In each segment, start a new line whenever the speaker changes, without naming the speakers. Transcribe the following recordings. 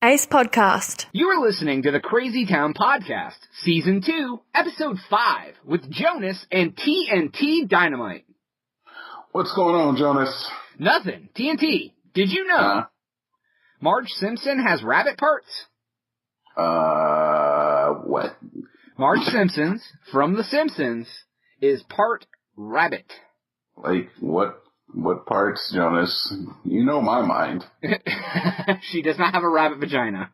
Ace Podcast.
You are listening to the Crazy Town Podcast, Season 2, Episode 5, with Jonas and TNT Dynamite.
What's going on, Jonas?
Nothing. TNT, did you know Marge Simpson has rabbit parts?
What?
Marge Simpson, from The Simpsons, is part rabbit.
Like, what parts, Jonas? You know my mind.
She does not have a rabbit vagina.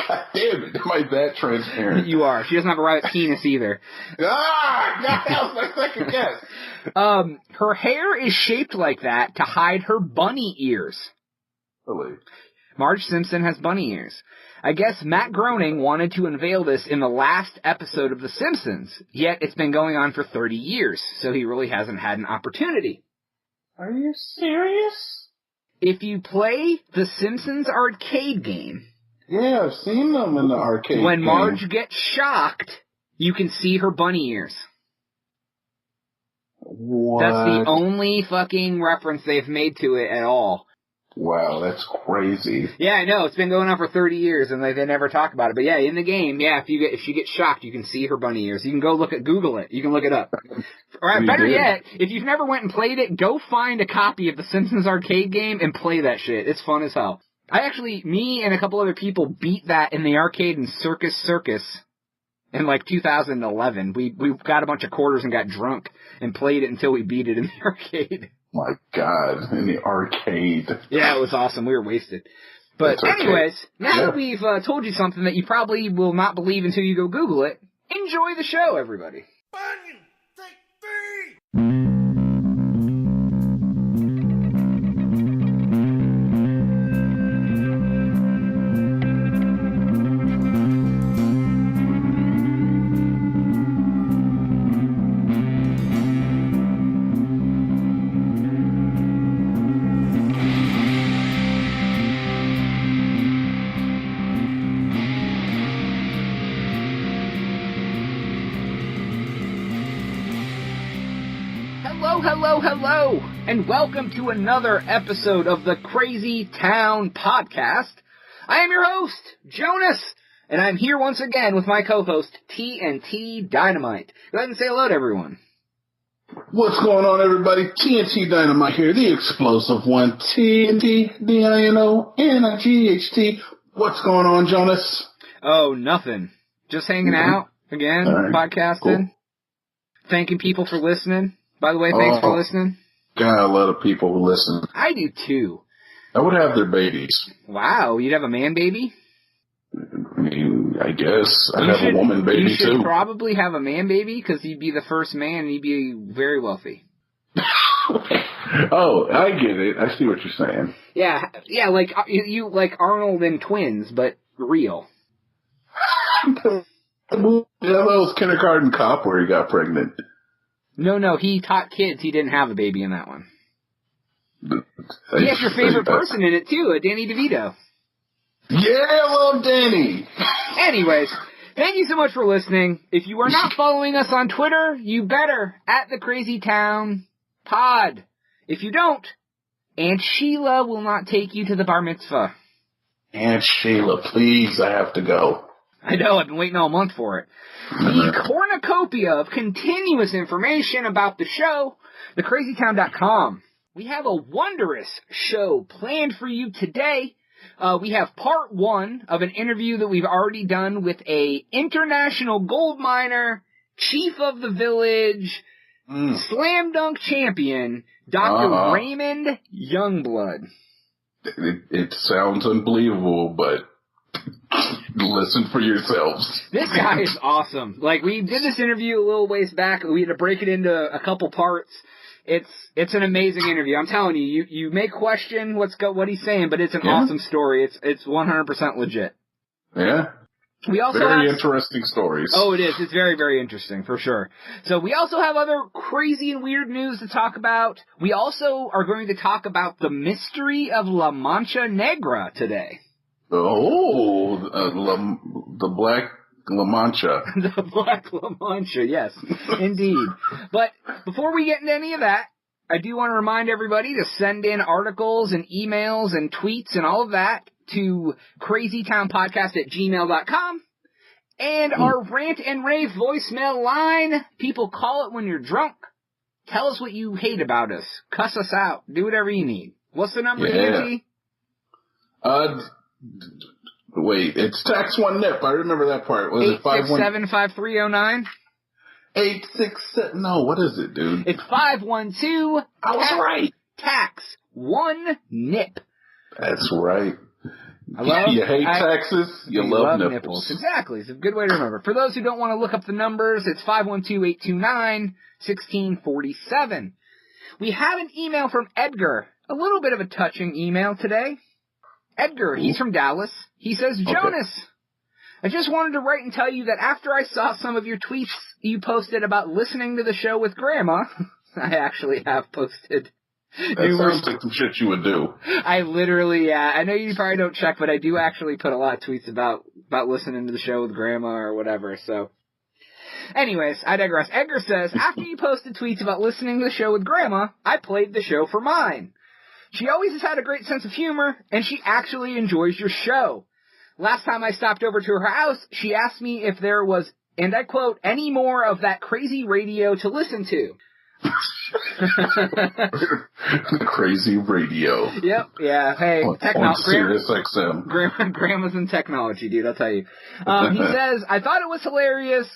God damn it, am I that transparent?
You are. She doesn't have a rabbit penis either.
That was my second guess.
Her hair is shaped like that to hide her bunny ears.
Really?
Marge Simpson has bunny ears. I guess Matt Groening wanted to unveil this in the last episode of The Simpsons, yet it's been going on for 30 years, so he really hasn't had an opportunity.
Are you serious?
If you play The Simpsons arcade game...
Yeah, I've seen them in the arcade
When
game.
Marge gets shocked, you can see her bunny ears.
What?
That's the only fucking reference they've made to it at all.
Wow, that's crazy.
Yeah, I know. It's been going on for 30 years, and they never talk about it. But yeah, in the game, if she gets shocked, you can see her bunny ears. You can go Google it. You can look it up. Or better yet, if you've never went and played it, go find a copy of the Simpsons arcade game and play that shit. It's fun as hell. Me and a couple other people beat that in the arcade in Circus in like 2011. We got a bunch of quarters and got drunk and played it until we beat it in the arcade.
My God, in the arcade.
Yeah, it was awesome. We were wasted. But anyways, now that we've told you something that you probably will not believe until you go Google it, enjoy the show, everybody.
Bunyan, take 3!
Hello, and welcome to another episode of the Crazy Town Podcast. I am your host, Jonas, and I'm here once again with my co-host, TNT Dynamite. Go ahead and say hello to everyone.
What's going on, everybody? TNT Dynamite here, the explosive one. TNT, DINONIGHT. What's going on, Jonas?
Oh, nothing. Just hanging out, again, podcasting. Cool. Thanking people for listening. By the way, thanks for listening.
God, a lot of people who listen.
I do, too.
I would have their babies.
Wow, you'd have a man baby?
I mean, I guess. I'd have a woman baby, too.
You should probably have a man baby, because he'd be the first man, and he'd be very wealthy.
Oh, I get it. I see what you're saying.
Yeah, like you like Arnold and twins, but real.
That was Kindergarten Cop where he got pregnant.
No, he taught kids. He didn't have a baby in that one. He has your favorite person in it, too, Danny DeVito.
Yeah, little Danny.
Anyways, thank you so much for listening. If you are not following us on Twitter, you better, at the Crazy Town Pod. If you don't, Aunt Sheila will not take you to the bar mitzvah.
Aunt Sheila, please, I have to go.
I know, I've been waiting all month for it. The cornucopia of continuous information about the show, thecrazytown.com. We have a wondrous show planned for you today. We have part 1 of an interview that we've already done with a international gold miner, chief of the village, slam dunk champion, Dr. Raymond Youngblood.
It sounds unbelievable, but listen for yourselves.
This guy is awesome. Like, we did this interview a little ways back. We had to break it into a couple parts. It's an amazing interview. I'm telling you, you may question what he's saying, but it's an awesome story. It's 100% legit.
Yeah.
We also
very interesting stories.
Oh, it is. It's very, very interesting, for sure. So we also have other crazy and weird news to talk about. We also are going to talk about the mystery of La Mancha Negra today.
Oh, the Black La Mancha.
The Black La Mancha, yes, indeed. But before we get into any of that, I do want to remind everybody to send in articles and emails and tweets and all of that to crazytownpodcast@gmail.com. And our rant and rave voicemail line, people call it when you're drunk. Tell us what you hate about us. Cuss us out. Do whatever you need. What's the number, TNT?
Wait, it's tax one nip. I remember that part. Was it
867-5309?
867. No, what is it, dude?
It's 512.
I was right.
Tax one nip.
That's right.
You
hate taxes. You love nipples.
Exactly. It's a good way to remember. For those who don't want to look up the numbers, it's 512-829-1647. We have an email from Edgar. A little bit of a touching email today. Edgar, he's from Dallas. He says, Jonas, I just wanted to write and tell you that after I saw some of your tweets you posted about listening to the show with Grandma, I actually have posted.
That sounds like some shit you would do.
I literally, I know you probably don't check, but I do actually put a lot of tweets about listening to the show with Grandma or whatever, so. Anyways, I digress. Edgar says, after you posted tweets about listening to the show with Grandma, I played the show for mine. She always has had a great sense of humor, and she actually enjoys your show. Last time I stopped over to her house, she asked me if there was, and I quote, any more of that crazy radio to listen to.
Crazy radio.
Yep, yeah. Hey,
on Sirius XM.
Grandma's in technology, dude, I'll tell you. He says, I thought it was hilarious.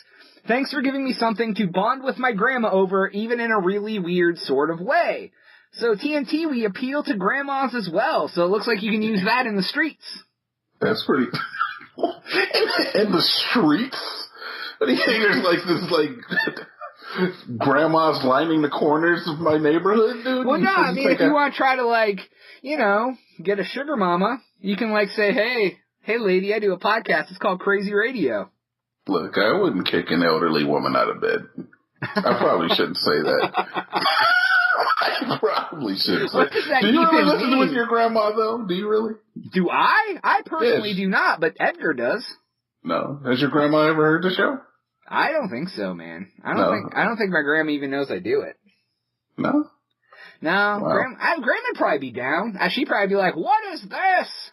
Thanks for giving me something to bond with my grandma over, even in a really weird sort of way. So, TNT, we appeal to grandmas as well, so it looks like you can use that in the streets.
That's pretty... in the streets? What do you think? There's like this, grandmas lining the corners of my neighborhood, dude?
Well, no, I mean, if you want to try to, get a sugar mama, you can, say, hey lady, I do a podcast. It's called Crazy Radio.
Look, I wouldn't kick an elderly woman out of bed. I probably shouldn't say that. I probably shouldn't say that. Do you really listen with your grandma, though? Do you really?
Do I? I personally do not, but Edgar does.
No. Has your grandma ever heard the show?
I don't think so, man. I don't think my grandma even knows I do it.
No?
No.
Wow.
Grandma'd probably be down. She'd probably be like, what is this?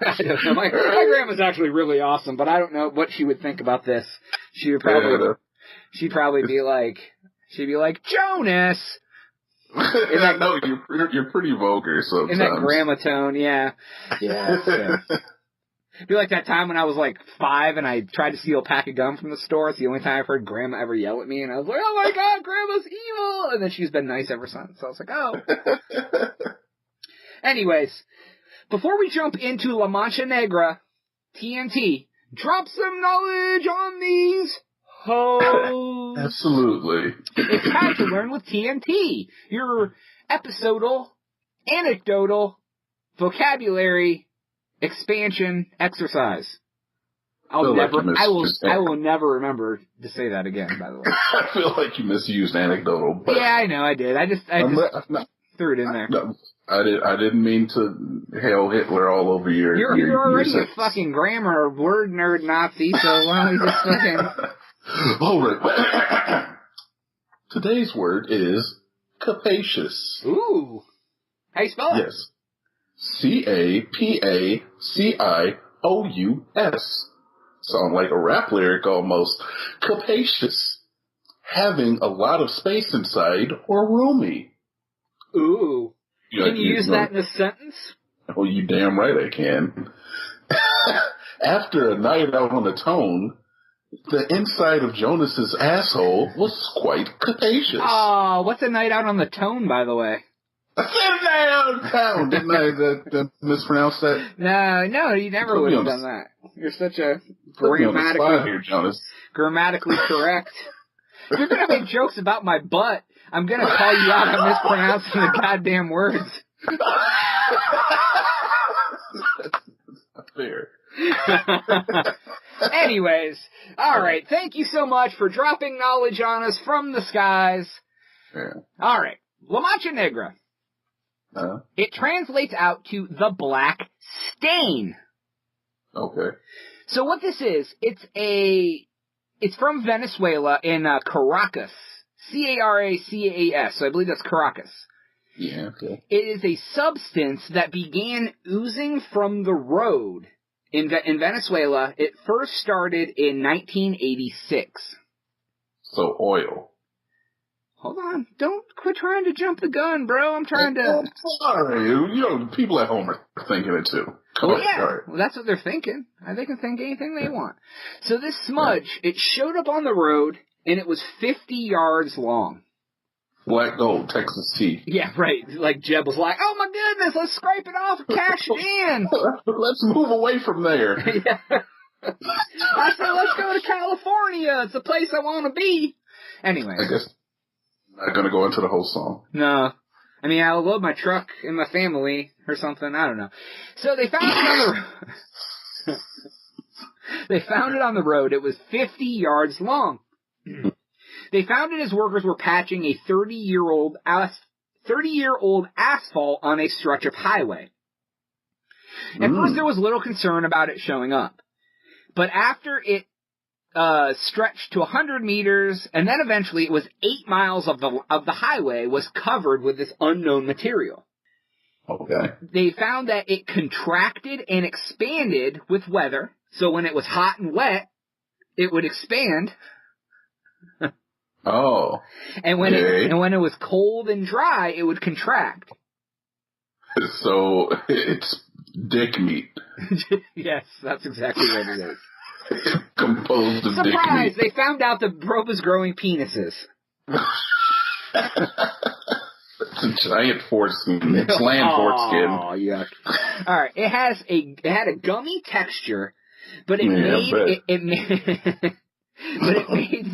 I don't know. My grandma's actually really awesome, but I don't know what she would think about this. She'd probably be like, Jonas.
No, you're pretty vulgar sometimes.
In that grandma tone, yeah. Yeah. It'd be like that time when I was 5 and I tried to steal a pack of gum from the store. It's the only time I've heard grandma ever yell at me, and I was like, oh my god, grandma's evil! And then she's been nice ever since. So I was like, oh. Anyways, before we jump into La Mancha Negra, TNT, drop some knowledge on these hoes.
Absolutely.
It's time to learn with TNT, your episodal, anecdotal, vocabulary expansion exercise. I will never remember to say that again, by the way.
I feel like you misused anecdotal, but
yeah, I know I did. I just threw it in there.
No, I didn't mean to hail Hitler all over your.
You're already a fucking grammar word nerd Nazi, so why don't we just fucking.
All right. Today's word is capacious.
Ooh. How you spell it?
Yes. Capacious. Sound like a rap lyric almost. Capacious. Having a lot of space inside or roomy.
Ooh. Can you use that in a sentence?
Oh, you damn right I can. After a night out on the tone, the inside of Jonas's asshole was quite capacious.
Oh, what's a night out on the tone, by the way?
I said a night out on the tone, didn't I mispronounce that?
No, you never would have done that. You're such a grammatically correct. If you're going to make jokes about my butt, I'm going to call you out on mispronouncing the goddamn words.
That's not fair.
Anyways, alright, thank you so much for dropping knowledge on us from the skies.
Yeah. Alright,
La Mancha Negra. It translates out to the black stain.
Okay.
So what this is, it's from Venezuela in Caracas Caracas, so I believe that's Caracas.
Yeah, okay.
It is a substance that began oozing from the road in Venezuela. It first started in 1986.
So oil.
Hold on. Don't quit trying to jump the gun, bro. I'm trying to...
I'm sorry. You know, people at home are thinking it too. Come on.
Yeah.
All right.
Well, that's what they're thinking. They can think anything they want. So this smudge, it showed up on the road, and it was 50 yards long.
Black gold, Texas tea.
Yeah, right. Like Jeb was like, oh my goodness, let's scrape it off and cash it in.
Let's move away from there.
Yeah. I said, let's go to California. It's the place I want to be. Anyway.
I guess I'm not going to go into the whole song.
No. I mean, I'll load my truck in my family or something. I don't know. So they found it on the road. They found it on the road. It was 50 yards long. They found it as workers were patching a 30-year-old asphalt on a stretch of highway. At first, there was little concern about it showing up. But after it stretched to 100 meters, and then eventually it was 8 miles of the highway was covered with this unknown material.
Okay.
They found that it contracted and expanded with weather. So when it was hot and wet, it would expand.
Oh.
And when it was cold and dry, it would contract.
So it's dick meat.
Yes, that's exactly what it is.
Composed of
Surprise!
dick meat.
They found out the probe was growing penises.
It's a giant foreskin. It's land foreskin.
Oh, yuck. Alright, it had a gummy texture, but it made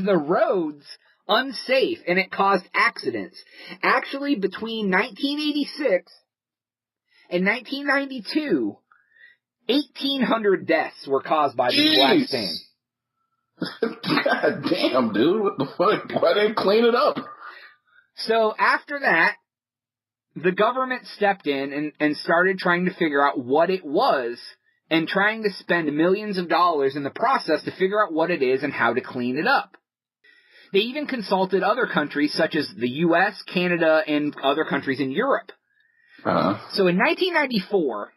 the roads unsafe, and it caused accidents. Actually, between 1986 and 1992, 1,800 deaths were caused by this black stain.
God damn, dude. What the fuck? Why didn't they clean it up?
So after that, the government stepped in and started trying to figure out what it was and trying to spend millions of dollars in the process to figure out what it is and how to clean it up. They even consulted other countries such as the U.S., Canada, and other countries in Europe. So in 1994,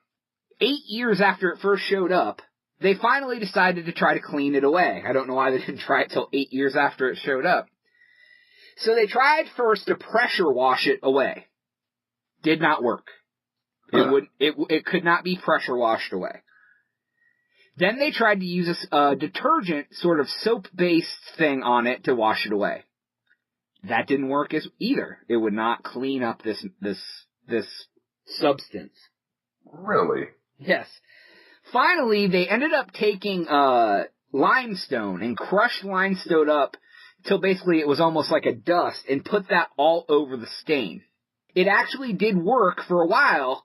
8 years after it first showed up, they finally decided to try to clean it away. I don't know why they didn't try it till 8 years after it showed up. So they tried first to pressure wash it away. Did not work. It could not be pressure washed away. Then they tried to use a detergent, sort of soap-based thing on it to wash it away. That didn't work either. It would not clean up this substance.
Really?
Yes. Finally, they ended up taking limestone and crushed limestone up till basically it was almost like a dust and put that all over the stain. It actually did work for a while.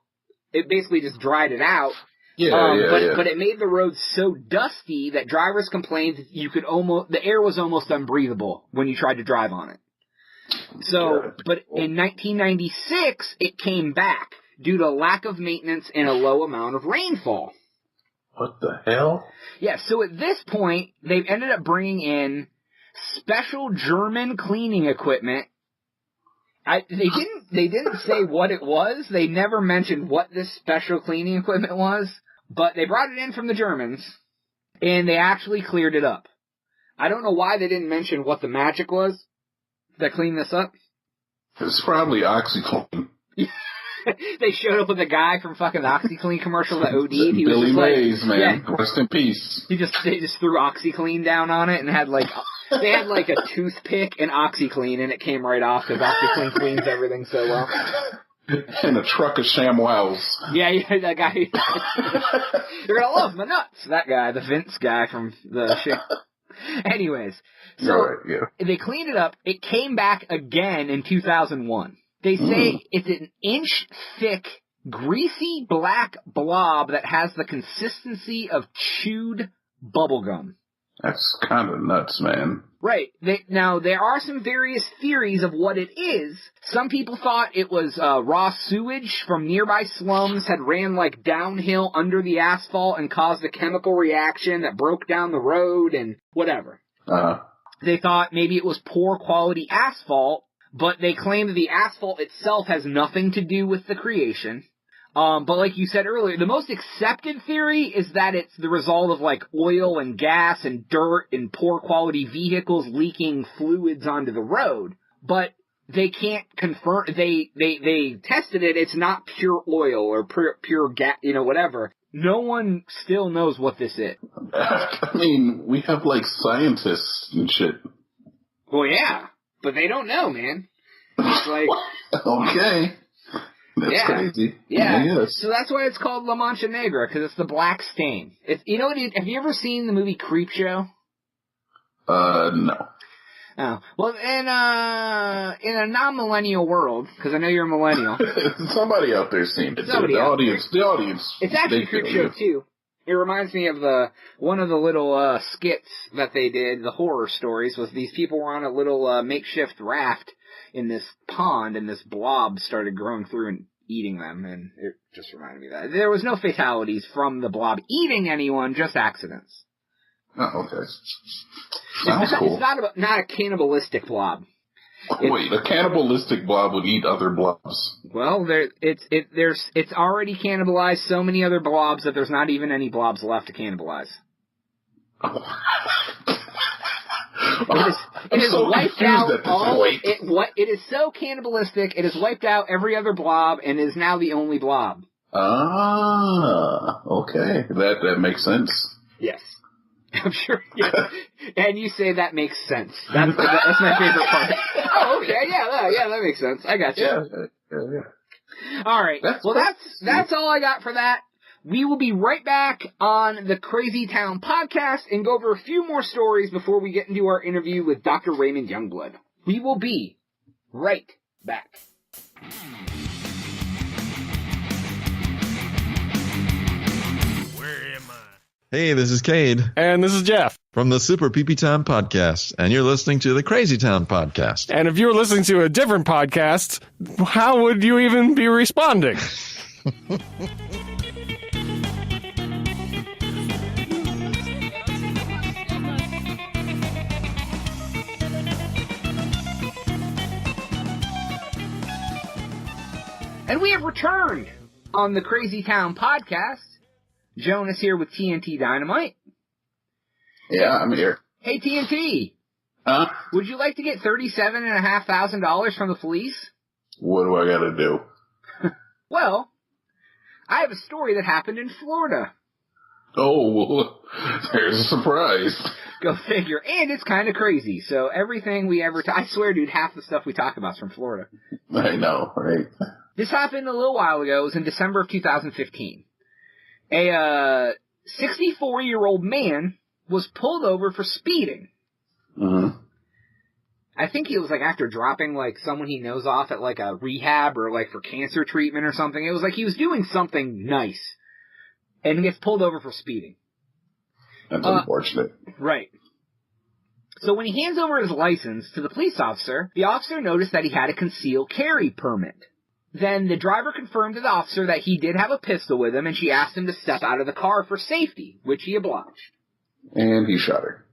It basically just dried it out. But it made the roads so dusty that drivers complained the air was almost unbreathable when you tried to drive on it. So, but in 1996, it came back due to lack of maintenance and a low amount of rainfall.
What the hell?
Yeah, so at this point, they've ended up bringing in special German cleaning equipment. They didn't say what it was. They never mentioned what this special cleaning equipment was, but they brought it in from the Germans, and they actually cleared it up. I don't know why they didn't mention what the magic was that cleaned this up.
It's probably OxyClean.
They showed up with a guy from fucking the OxyClean commercial that OD'd. He was
Billy
just
Mays,
like,
man.
Yeah.
Rest in peace.
They just threw OxyClean down on it and had they had like a toothpick and OxyClean, and it came right off because OxyClean cleans everything so well.
And a truck of ShamWows.
Yeah, that guy. You're gonna love my nuts. That guy, the Vince guy from the shit. Anyways, so they cleaned it up. It came back again in 2001. They say it's an inch thick, greasy black blob that has the consistency of chewed bubblegum.
That's kind of nuts, man.
Right. Now, there are some various theories of what it is. Some people thought it was raw sewage from nearby slums had ran downhill under the asphalt and caused a chemical reaction that broke down the road and whatever. They thought maybe it was poor quality asphalt, but they claim that the asphalt itself has nothing to do with the creation. But like you said earlier, the most accepted theory is that it's the result of like oil and gas and dirt and poor quality vehicles leaking fluids onto the road. But they can't confirm, they tested it, it's not pure oil or pure gas, whatever. No one still knows what this is.
I mean, we have like scientists and shit.
Well, yeah, but they don't know, man. It's like...
Okay. That's crazy.
Yeah. So that's why it's called La Mancha Negra, because it's the black stain. Have you ever seen the movie Creepshow?
No.
Oh. Well, in a non-millennial world, because I know you're a millennial.
Somebody out there seen it. The audience.
It's actually Creepshow, too. It reminds me of one of the little skits that they did, the horror stories, was these people were on a little makeshift raft in this pond, and this blob started growing through and eating them, and it just reminded me of that. There was no fatalities from the blob eating anyone, just accidents.
Oh, okay. Sounds cool.
It's not a cannibalistic blob.
Wait, a cannibalistic blob would eat other blobs?
Well, it's already cannibalized so many other blobs that there's not even any blobs left to cannibalize. It is wiped out all. It is so cannibalistic. It has wiped out every other blob and is now the only blob.
Ah, okay, that makes sense.
Yes, I'm sure. Yeah. And you say that makes sense. That's my favorite part. Oh, okay, yeah, that makes sense. I got you. Yeah. All right. That's all I got for that. We will be right back on the Crazy Town podcast and go over a few more stories before we get into our interview with Dr. Raymond Youngblood. We will be right back.
Where am I?
Hey, this is Cade.
And this is Jeff.
From the Super PP Time podcast. And you're listening to the Crazy Town podcast.
And if you were listening to a different podcast, how would you even be responding?
And we have returned on the Crazy Town podcast. Jonas here with TNT Dynamite.
Yeah, I'm here.
Hey, TNT.
Huh?
Would you like to get $37,500 from the police?
What do I gotta do?
Well, I have a story that happened in Florida.
Oh, there's a surprise.
Go figure. And it's kind of crazy. So everything we ever... I swear, dude, half the stuff we talk about is from Florida.
I know, right?
This happened a little while ago. It was in December of 2015. A 64-year-old man was pulled over for speeding.
Mm-hmm.
I think he was like after dropping like someone he knows off at like a rehab or like for cancer treatment or something. It was like he was doing something nice and gets pulled over for speeding.
That's unfortunate.
Right. So when he hands over his license to the police officer, the officer noticed that he had a concealed carry permit. Then the driver confirmed to the officer that he did have a pistol with him, and she asked him to step out of the car for safety, which he obliged.
And he shot her.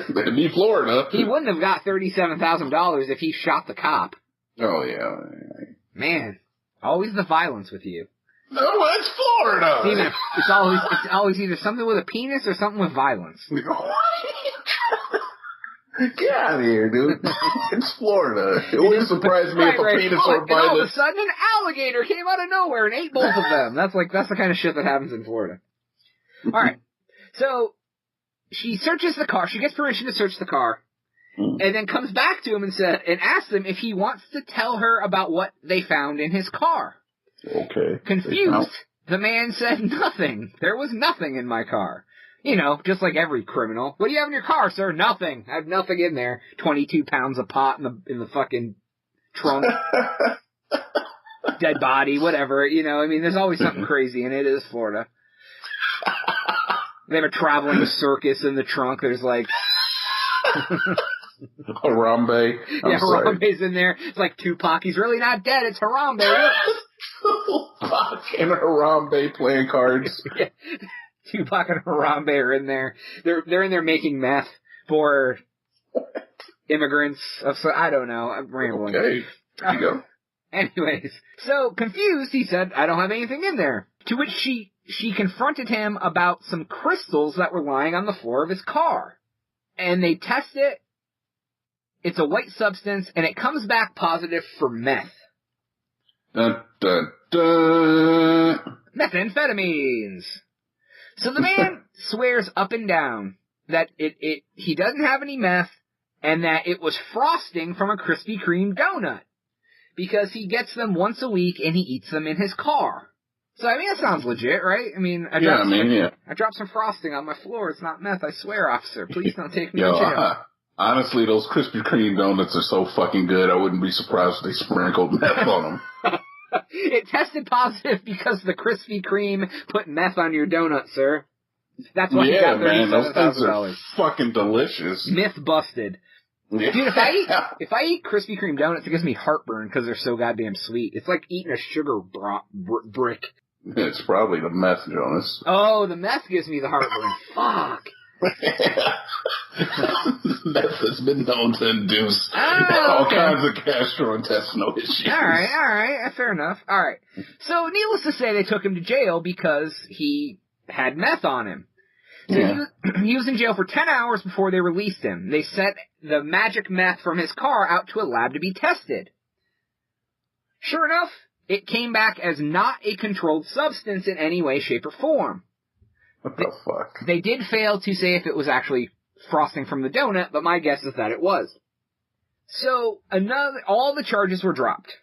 That'd be Florida.
He wouldn't have got $37,000 if he shot the cop.
Oh, yeah.
Man, always the violence with you.
No, it's Florida.
It's always either something with a penis or something with violence.
Get out of here, dude. It's Florida. It wouldn't surprise me if a penis or violence.
All of a sudden, an alligator came out of nowhere and ate both of them. That's the kind of shit that happens in Florida. All right. So she searches the car. She gets permission to search the car, and then comes back to him and asks him if he wants to tell her about what they found in his car.
Okay.
Confused, the man said nothing. There was nothing in my car. You know, just like every criminal. What do you have in your car, sir? Nothing. I have nothing in there. 22 pounds of pot in the fucking trunk. Dead body, whatever. You know, I mean, there's always something crazy, and it is Florida. They have a traveling circus in the trunk. There's like...
Harambe.
Harambe's in there. It's like Tupac. He's really not dead. It's Harambe.
Tupac and Harambe playing cards.
Yeah. Tupac and Harambe are in there. They're in there making meth for immigrants. I don't know. I'm rambling.
Okay. There you go.
Anyways, so confused, he said, I don't have anything in there. To which she confronted him about some crystals that were lying on the floor of his car. And they test it. It's a white substance, and it comes back positive for meth.
Dun, dun, dun.
Methamphetamines. So the man swears up and down that he doesn't have any meth, and that it was frosting from a Krispy Kreme donut. Because he gets them once a week, and he eats them in his car. So, I mean, that sounds legit, right? I mean, I dropped some frosting on my floor. It's not meth, I swear, officer. Please don't take me to jail.
Honestly, those Krispy Kreme donuts are so fucking good, I wouldn't be surprised if they sprinkled meth on them.
It tested positive because the Krispy Kreme put meth on your donut, sir. That's why he got $37,000.
Man, those things are fucking delicious.
Myth busted. Dude, if I eat Krispy Kreme donuts, it gives me heartburn because they're so goddamn sweet. It's like eating a sugar brick.
It's probably the meth, Jonas.
Oh, the meth gives me the heartburn. Fuck.
Meth has been known to induce all kinds of gastrointestinal issues.
All right, fair enough. All right. So, needless to say, they took him to jail because he had meth on him. So he was in jail for 10 hours before they released him. They sent the magic meth from his car out to a lab to be tested. Sure enough, it came back as not a controlled substance in any way, shape, or form.
What the fuck?
They did fail to say if it was actually frosting from the donut, but my guess is that it was. So, all the charges were dropped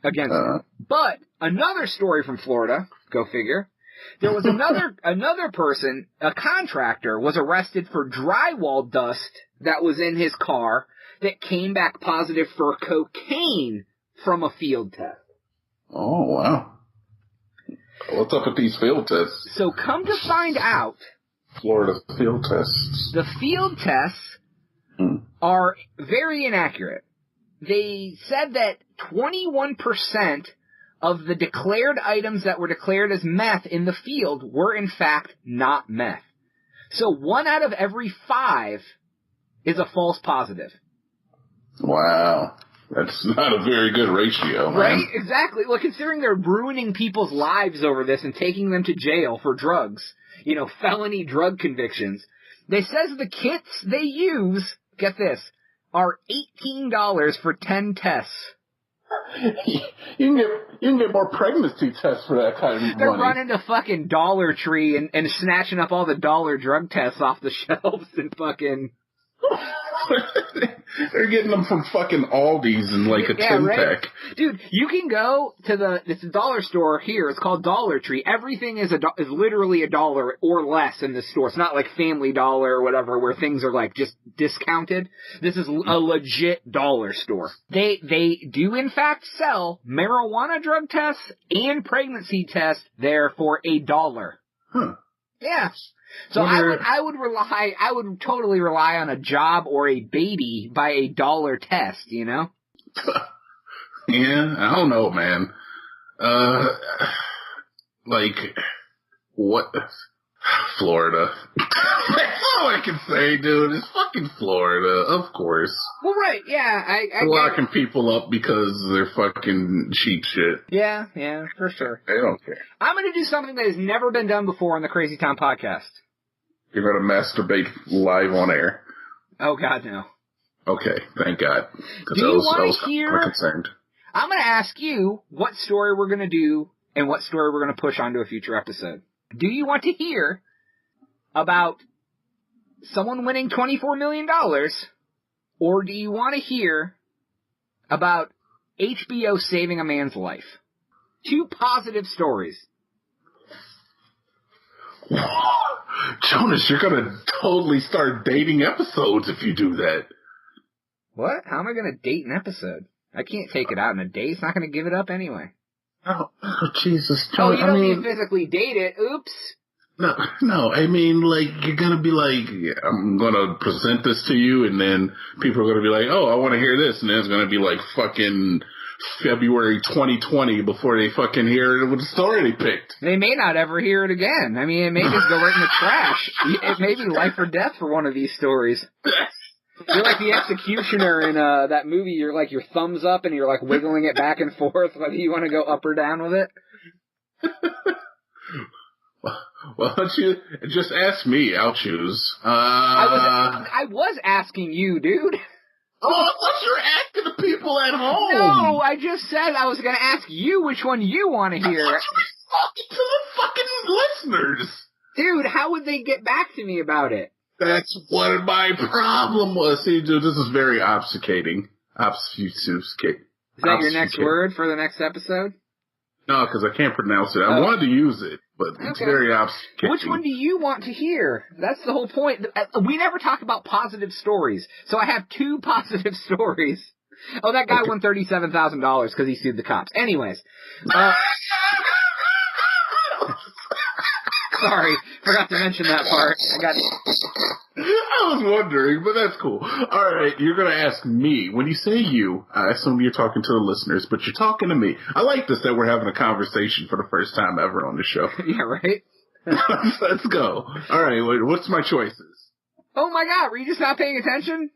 against him. But another story from Florida, go figure, there was another person, a contractor, was arrested for drywall dust that was in his car that came back positive for cocaine from a field test.
Oh, wow. What's up with these field tests?
So come to find out,
Florida field tests.
The field tests are very inaccurate. They said that 21% of the declared items that were declared as meth in the field were in fact not meth. So 1 out of every 5 is a false positive. Wow.
That's not a very good ratio, man.
Right? Exactly. Well, considering they're ruining people's lives over this and taking them to jail for drugs, felony drug convictions, they says the kits they use, get this, are $18 for 10 tests.
You can get more pregnancy tests for that kind of money.
They're running to fucking Dollar Tree and snatching up all the dollar drug tests off the shelves and fucking...
They're getting them from fucking Aldi's in like a 10-pack.
Dude, you can go to it's a dollar store here. It's called Dollar Tree. Everything is literally $1 or less in this store. It's not like Family Dollar or whatever where things are like just discounted. This is a legit dollar store. They do in fact sell marijuana drug tests and pregnancy tests there for $1.
Huh.
Yeah. So I would totally rely on a job or a baby by $1 test,
Yeah, I don't know, man. What? Florida. That's all I can say, dude. It's fucking Florida, of course.
Well, right, yeah.
They're locking people up because they're fucking cheap shit.
Yeah, for sure.
They don't care.
I'm going to do something that has never been done before on the Crazy Town podcast.
You're going to masturbate live on air?
Oh, God, no.
Okay, thank God.
Do you want to hear...
I'm concerned.
I'm going to ask you what story we're going to do and what story we're going to push onto a future episode. Do you want to hear about someone winning $24 million, or do you want to hear about HBO saving a man's life? 2 positive stories.
Jonas, you're going to totally start dating episodes if you do that.
What? How am I going to date an episode? I can't take it out in a day. It's not going to give it up anyway.
Oh, Jesus.
Jonas, you don't need to physically date it. Oops.
No, I mean, like, you're going to be like, I'm going to present this to you, and then people are going to be like, oh, I want to hear this, and then it's going to be like fucking February 2020 before they fucking hear it with the story they picked.
They may not ever hear it again. I mean, it may just go right in the trash. It may be life or death for one of these stories. You're like the executioner in that movie. You're like your thumbs up and you're like wiggling it back and forth whether you want to go up or down with it.
Well, don't you just ask me? I'll choose.
I was asking you, dude.
Oh, I thought you were asking the people at home.
No, I just said I was going to ask you which one you want to hear.
I thought you were talking to the fucking listeners.
Dude, how would they get back to me about it?
That's what my problem was. See, dude, this is very obfuscating. Obfuscate.
Is that your next word for the next episode?
No, because I can't pronounce it. I wanted to use it, but it's very obfuscating.
Which one do you want to hear? That's the whole point. We never talk about positive stories, so I have 2 positive stories. Oh, that guy won $37,000 because he sued the cops. Anyways. Sorry, forgot to mention that part.
I was wondering, but that's cool. All right, you're going to ask me. When you say you, I assume you're talking to the listeners, but you're talking to me. I like this that we're having a conversation for the first time ever on the show.
Yeah, right?
Let's go. All right, what's my choices?
Oh my God, were you just not paying attention?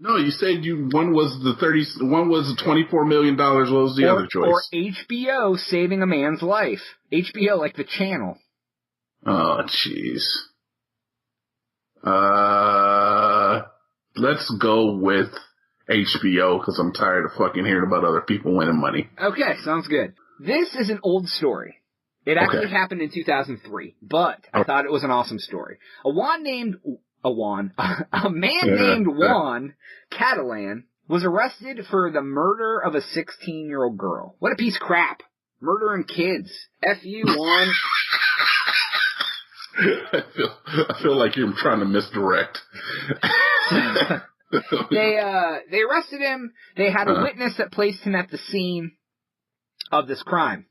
No, you said one was the $24 million. What was the other choice?
Or HBO saving a man's life. HBO, like the channel.
Oh, jeez. Let's go with HBO because I'm tired of fucking hearing about other people winning money.
Okay, sounds good. This is an old story. It actually happened in 2003, but I thought it was an awesome story. A man named Juan Catalan was arrested for the murder of a 16-year-old girl. What a piece of crap. Murdering kids. F you, Juan.
I feel like you're trying to misdirect.
They arrested him. They had a witness that placed him at the scene of this crime.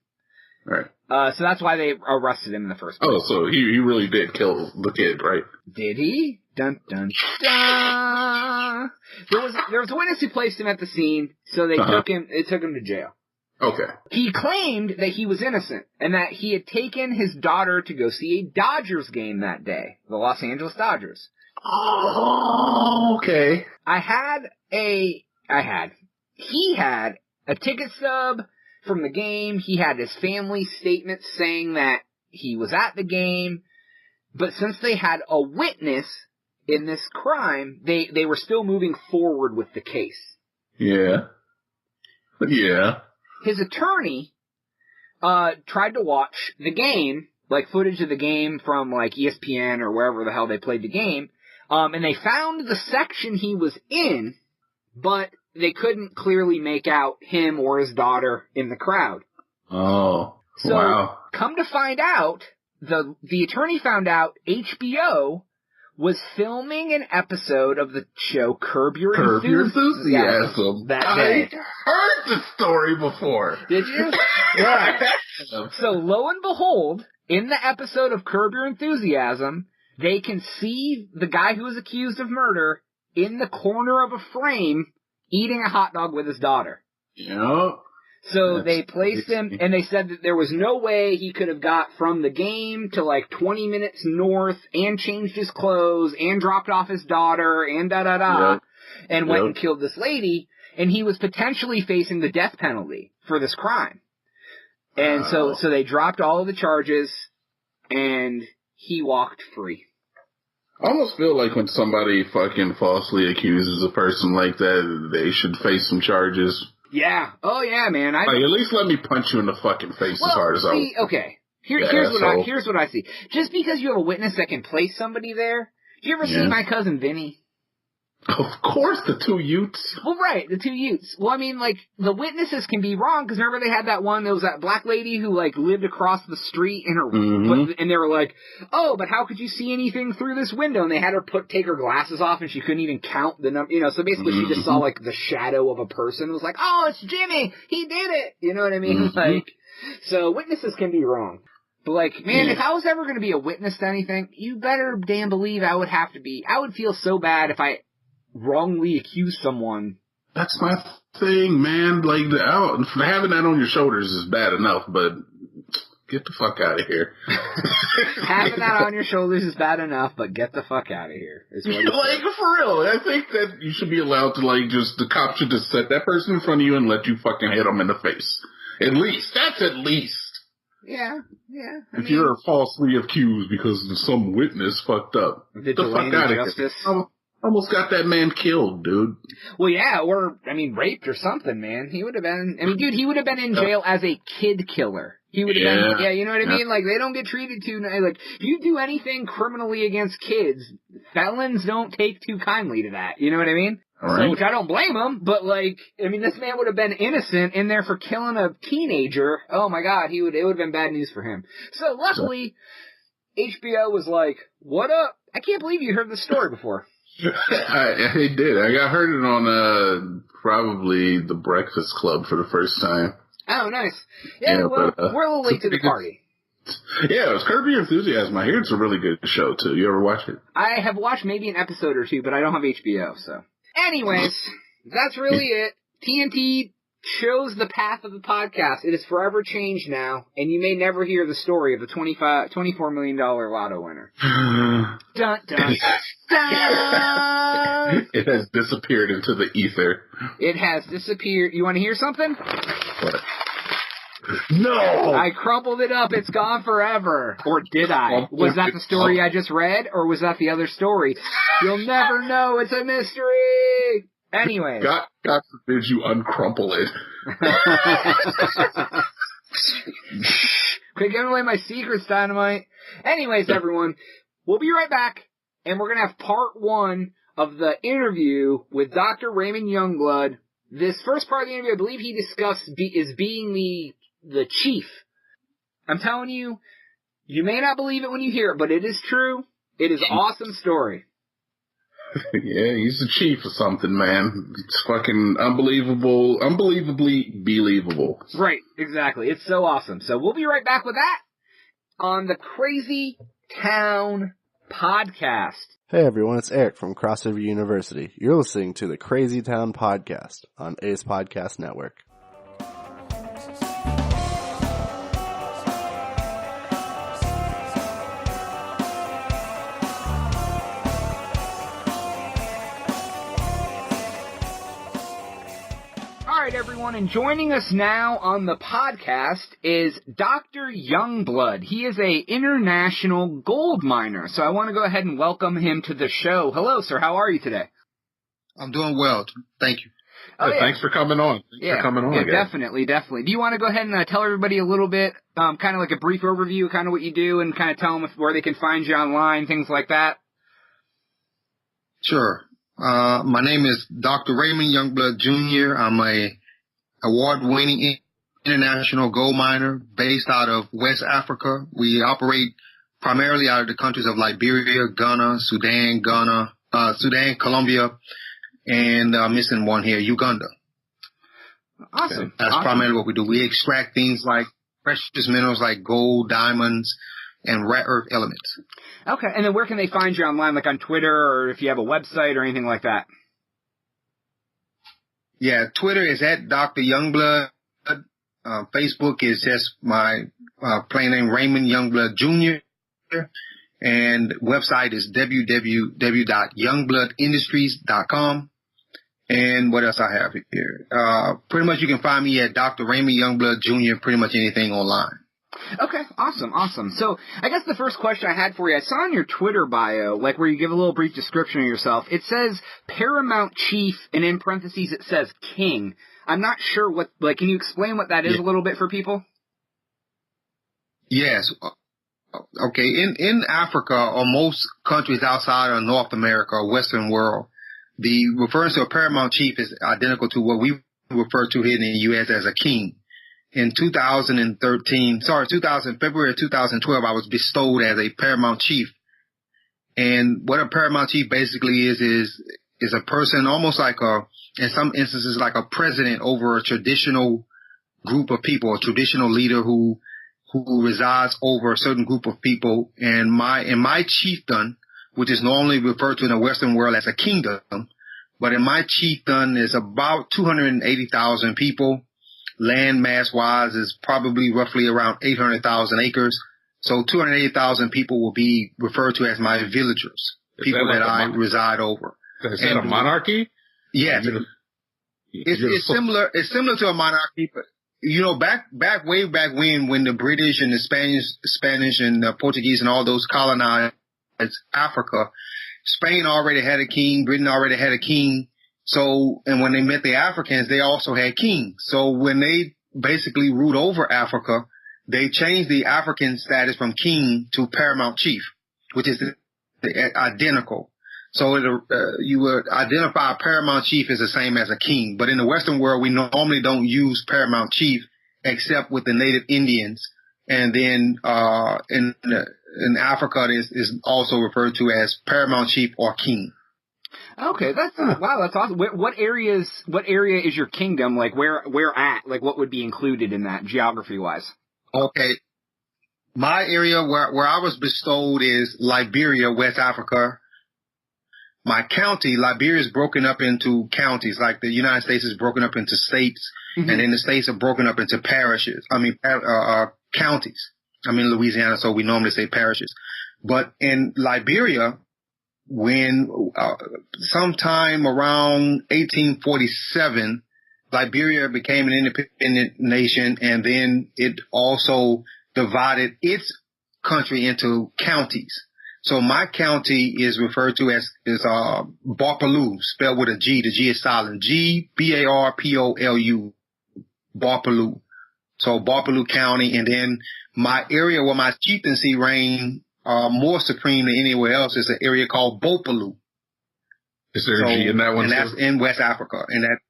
Right.
So that's why they arrested him in the first place.
Oh, so he really did kill the kid, right?
Did he? Dun, dun, dun. There was a witness who placed him at the scene, so they took him to jail.
Okay.
He claimed that he was innocent and that he had taken his daughter to go see a Dodgers game that day, the Los Angeles Dodgers.
Oh, okay.
He had a ticket stub from the game. He had his family statement saying that he was at the game, but since they had a witness in this crime, they were still moving forward with the case.
Yeah. Yeah.
His attorney tried to watch the game, like footage of the game from like ESPN or wherever the hell they played the game, and they found the section he was in, but they couldn't clearly make out him or his daughter in the crowd.
Oh,
so,
wow.
Come to find out, the attorney found out HBO was filming an episode of the show Curb Your Enthusiasm that day.
I heard the story before.
Did you? Yeah. So lo and behold, in the episode of Curb Your Enthusiasm, they can see the guy who was accused of murder in the corner of a frame eating a hot dog with his daughter.
Yep.
So they placed him, and they said that there was no way he could have got from the game to like 20 minutes north and changed his clothes and dropped off his daughter and and went and killed this lady, and he was potentially facing the death penalty for this crime. And so they dropped all of the charges, and he walked free.
I almost feel like when somebody fucking falsely accuses a person like that, they should face some charges.
Yeah. Oh, yeah, man.
Like, at least let me punch you in the fucking face as hard as I want.
Okay. Here's what I see. Just because you have a witness that can place somebody there, do you ever see My Cousin Vinny?
Of course, the 2 Utes.
Well, right, the 2 Utes. Well, I mean, like, the witnesses can be wrong, because remember they had that one, there was that black lady who, like, lived across the street, and and they were like, oh, but how could you see anything through this window? And they had her take her glasses off, and she couldn't even count the number, so basically she just saw, like, the shadow of a person, and was like, oh, it's Jimmy, he did it, you know what I mean? Like, so witnesses can be wrong. But, like, man, if I was ever going to be a witness to anything, you better damn believe I would feel so bad if I wrongly accuse someone.
That's my thing, man. Like, having that on your shoulders is bad enough, but get the fuck out of here.
Having that on your shoulders is bad enough, but get the fuck out of here. Is what
like, for real. I think that you should be allowed to, like, the cops should just set that person in front of you and let you fucking hit them in the face. At least. That's at least.
Yeah.
If you're falsely accused because some witness fucked up, get the fuck out of here. Almost got that man killed, dude.
Well, yeah, or, raped or something, man. He would have been, he would have been in jail as a kid killer. He would have been, you know what I mean? Like, they don't get treated too, like, if you do anything criminally against kids, felons don't take too kindly to that. You know what I mean?
Right.
So, which I don't blame him, but, like, this man would have been innocent in there for killing a teenager. Oh my god, it would have been bad news for him. So, luckily, HBO was like, what up? I can't believe you heard the story before.
I did. I heard it on, probably The Breakfast Club for the first time.
Oh, nice. Yeah, well, we're a little late to the party.
Yeah, it was Curb Your Enthusiasm. I hear it's a really good show, too. You ever watch it?
I have watched maybe an episode or two, but I don't have HBO, so. Anyways, that's really it. TNT chose the path of the podcast. It is forever changed now, and you may never hear the story of the $24 million lotto winner. Dun, dun, dun.
It has disappeared into the ether.
It has disappeared. You want to hear something?
What? No!
I crumpled it up. It's gone forever. Or did I? Was that the story I just read, or was that the other story? You'll never know. It's a mystery. Anyway.
God forbid you uncrumple it.
Quit giving away my secrets, Dynamite. Anyways, everyone, we'll be right back, and we're going to have part 1 of the interview with Dr. Raymond Youngblood. This first part of the interview, I believe he discussed is being the chief. I'm telling you, you may not believe it when you hear it, but it is true. It is an awesome story.
Yeah, he's the chief of something, man. It's fucking unbelievably believable.
Right, exactly. It's so awesome. So we'll be right back with that on the Crazy Town Podcast.
Hey everyone, it's Eric from Cross River University. You're listening to the Crazy Town Podcast on Ace Podcast Network.
Alright everyone, and joining us now on the podcast is Dr. Youngblood. He is a international gold miner, so I want to go ahead and welcome him to the show. Hello sir, how are you today?
I'm doing well, thank you.
Thanks for coming on.
Definitely. Do you want to go ahead and tell everybody a little bit, kind of like a brief overview of kind of what you do, and kind of tell them where they can find you online, things like that?
Sure. My name is Dr. Raymond Youngblood Jr. I'm a award-winning international gold miner based out of West Africa. We operate primarily out of the countries of Liberia, Ghana, Sudan, Colombia, and missing one here, Uganda.
Awesome.
That's primarily what we do. We extract things like precious minerals like gold, diamonds, and rare earth elements.
Okay, and then where can they find you online, like on Twitter, or if you have a website or anything like that?
Yeah, Twitter is at Dr. Youngblood. Facebook is just my plain name, Raymond Youngblood Jr. And website is www.youngbloodindustries.com. And what else I have here? Pretty much you can find me at Dr. Raymond Youngblood Jr. pretty much anything online.
Okay, awesome. So, I guess the first question I had for you, I saw in your Twitter bio, like where you give a little brief description of yourself, it says Paramount Chief, and in parentheses it says King. I'm not sure what, can you explain what that is a little bit for people?
Yes. Okay, in Africa, or most countries outside of North America or Western world, the reference to a Paramount Chief is identical to what we refer to here in the U.S. as a king. In February of 2012, I was bestowed as a Paramount Chief. And what a Paramount Chief basically is a person almost like in some instances, like a president over a traditional group of people, a traditional leader who resides over a certain group of people. And my chiefdom, which is normally referred to in the Western world as a kingdom, But in my chiefdom, there's about 280,000 people. Land mass wise is probably roughly around 800,000 acres. So 280,000 people will be referred to as my villagers, people that I reside over.
Is that a monarchy?
Yes. It's similar. It's similar to a monarchy, but you know, way back when the British and the Spanish and the Portuguese and all those colonized Africa, Spain already had a king, Britain already had a king. So, and when they met the Africans, they also had kings. So when they basically ruled over Africa, they changed the African status from king to paramount chief, which is identical. So you would identify a paramount chief as the same as a king. But in the Western world, we normally don't use paramount chief except with the native Indians. And then in Africa, it is also referred to as paramount chief or king.
Okay, that's awesome. What area is your kingdom? Like where at? Like what would be included in that geography wise?
Okay. My area where I was bestowed is Liberia, West Africa. My county, Liberia, is broken up into counties, like the United States is broken up into states, and then the states are broken up into parishes. Counties. I'm in Louisiana, so we normally say parishes. But in Liberia, when sometime around 1847, Liberia became an independent nation, and then it also divided its country into counties. So my county is referred to as Barpolu, spelled with a G. The G is silent. G-B-A-R-P-O-L-U, Barpolu. So Barpolu County, and then my area where my chieftaincy reigned more supreme than anywhere else is an area called Bopolu.
Is there a G in that one?
And that's in West Africa. And that.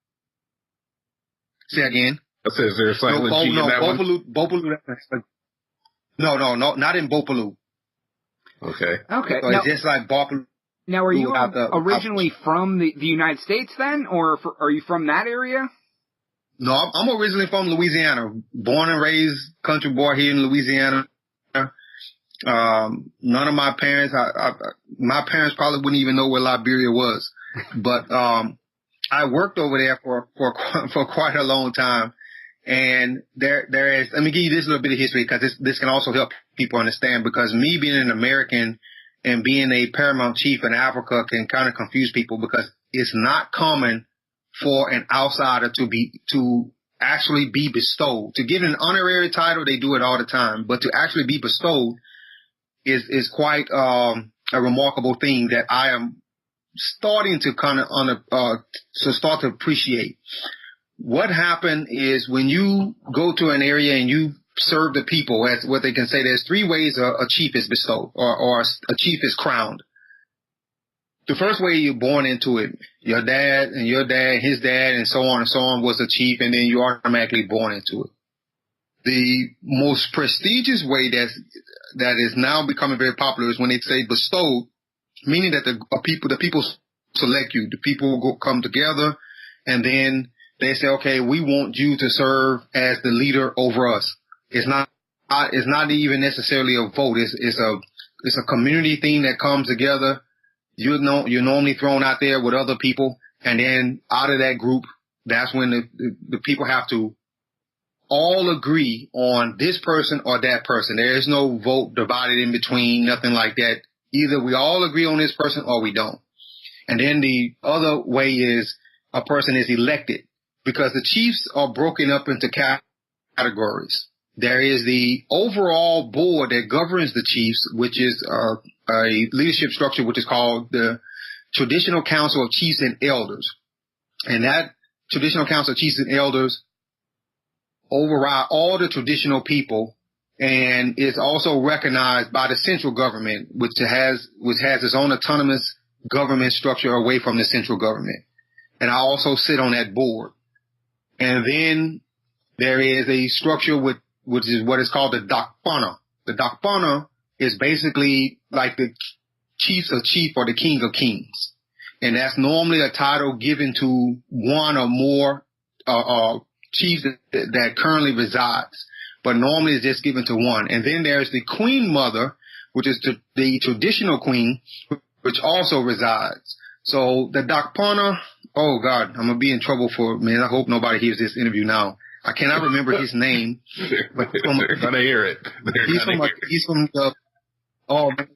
Say again.
I said, is there a silent G in that one?
Bopolu. No, not in Bopolu.
Okay.
So it's just like Bopolu.
Now, are you originally from the United States then, or are you from that area?
No, I'm originally from Louisiana. Born and raised country boy here in Louisiana. None of my parents, my parents probably wouldn't even know where Liberia was. But I worked over there for quite a long time. And there is, let me give you this little bit of history because this can also help people understand, because me being an American and being a paramount chief in Africa can kind of confuse people, because it's not common for an outsider to actually be bestowed. To get an honorary title, they do it all the time, but to actually be bestowed is quite a remarkable thing that I am starting to kind of start to appreciate. What happened is when you go to an area and you serve the people, as what they can say, there's three ways a chief is bestowed or a chief is crowned. The first way, you're born into it. Your dad and your dad, his dad, and so on was a chief, and then you're automatically born into it. The most prestigious way that is now becoming very popular is when they say bestowed, meaning that the people select you. The people come together, and then they say, okay, we want you to serve as the leader over us. It's not even necessarily a vote. It's a community thing that comes together. You're normally thrown out there with other people, and then out of that group, that's when the people have to all agree on this person or that person. There is no vote divided in between, nothing like that. Either we all agree on this person or we don't. And then the other way is a person is elected, because the chiefs are broken up into categories. There is the overall board that governs the chiefs, which is a leadership structure which is called the Traditional Council of Chiefs and Elders. And that Traditional Council of Chiefs and Elders override all the traditional people, and is also recognized by the central government, which has its own autonomous government structure away from the central government. And I also sit on that board. And then there is a structure which is what is called the Dakpana. The Dakpana is basically like the chiefs of chief or the king of kings. And that's normally a title given to one or more chiefs that currently resides. But normally it's just given to one. And then there's the queen mother, which is the traditional queen, which also resides. So the Dakpana, oh God, I'm gonna be in trouble for, man. I hope nobody hears this interview now. I cannot remember his name, but
they're gonna hear it.
He's from the, oh, man.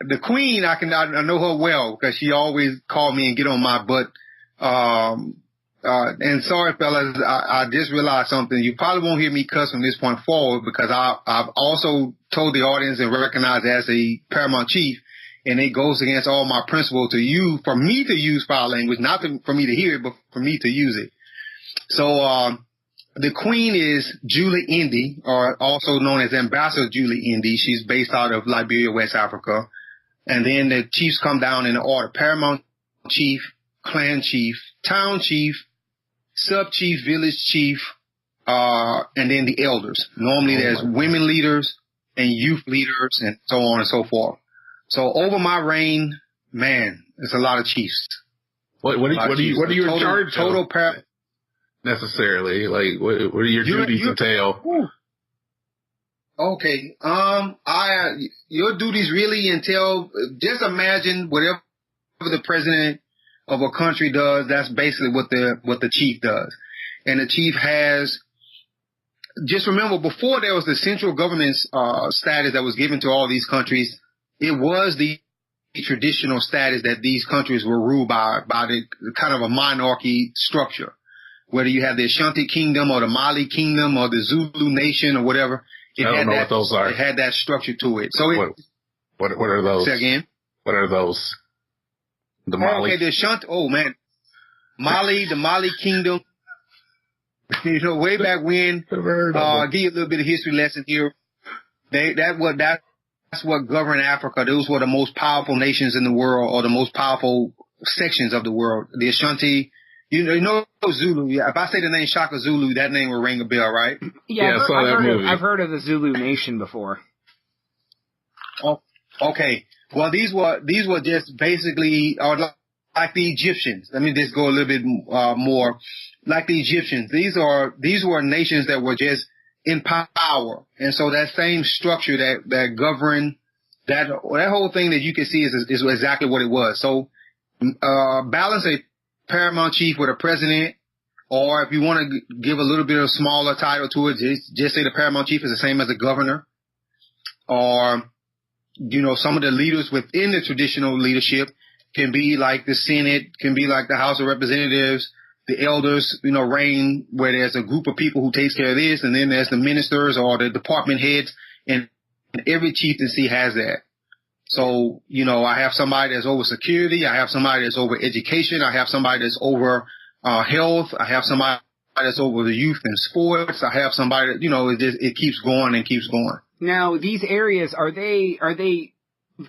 The Queen. I know her well because she always called me and get on my butt. And sorry, fellas, I just realized something. You probably won't hear me cuss from this point forward because I've also told the audience and recognized as a paramount chief, and it goes against all my principles for me to use foul language, not for me to hear it, but for me to use it. So, the Queen is Julie Indy, or also known as Ambassador Julie Indy. She's based out of Liberia, West Africa. And then the chiefs come down in order: paramount chief, clan chief, town chief, sub-chief, village chief, and then the elders. Normally there's women leaders and youth leaders and so on and so forth. So over my reign, man, there's a lot of chiefs.
What are you in charge of? Necessarily, like what are your duties entail?
Okay, your duties really entail, just imagine whatever the president of a country does, that's basically what the chief does. And the chief has, just remember, before there was the central government's status that was given to all these countries, it was the traditional status that these countries were ruled by the kind of a monarchy structure. Whether you have the Ashanti Kingdom or the Mali Kingdom or the Zulu Nation or whatever,
I don't know what those are.
It had that structure to it. So
what are those?
Say again?
What are those? The Mali.
Okay, the Ashanti. Oh man, the Mali Kingdom. You know, way back when. Give you a little bit of history lesson here. That's what governed Africa. Those were the most powerful nations in the world, or the most powerful sections of the world. The Ashanti. You know Zulu. Yeah, if I say the name Shaka Zulu, that name will ring a bell, right?
Yeah, I've heard of the Zulu Nation before.
Oh, okay. Well, these were just basically like the Egyptians. Let me just go a little bit more like the Egyptians. These were nations that were just in power, and so that same structure that governed that whole thing that you can see is exactly what it was. So balance a paramount chief with a president, or if you want to give a little bit of smaller title to it, just say the paramount chief is the same as the governor, or, you know, some of the leaders within the traditional leadership can be like the Senate, can be like the House of Representatives, the elders, you know, reign where there's a group of people who takes care of this, and then there's the ministers or the department heads, and every chieftaincy has that. So, you know, I have somebody that's over security. I have somebody that's over education. I have somebody that's over health. I have somebody that's over the youth and sports. I have somebody that, you know, it keeps going and keeps going.
Now, these areas, are they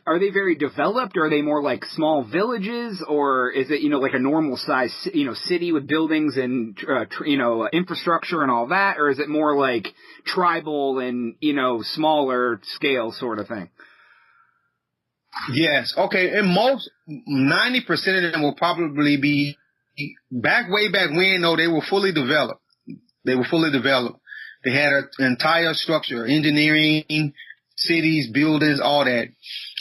very developed, or are they more like small villages, or is it, you know, like a normal size, you know, city with buildings and, you know, infrastructure and all that, or is it more like tribal and, you know, smaller scale sort of thing?
Yes. Okay. And 90% of them will probably be way back when, though, they were fully developed. They had an entire structure, engineering, cities, buildings, all that.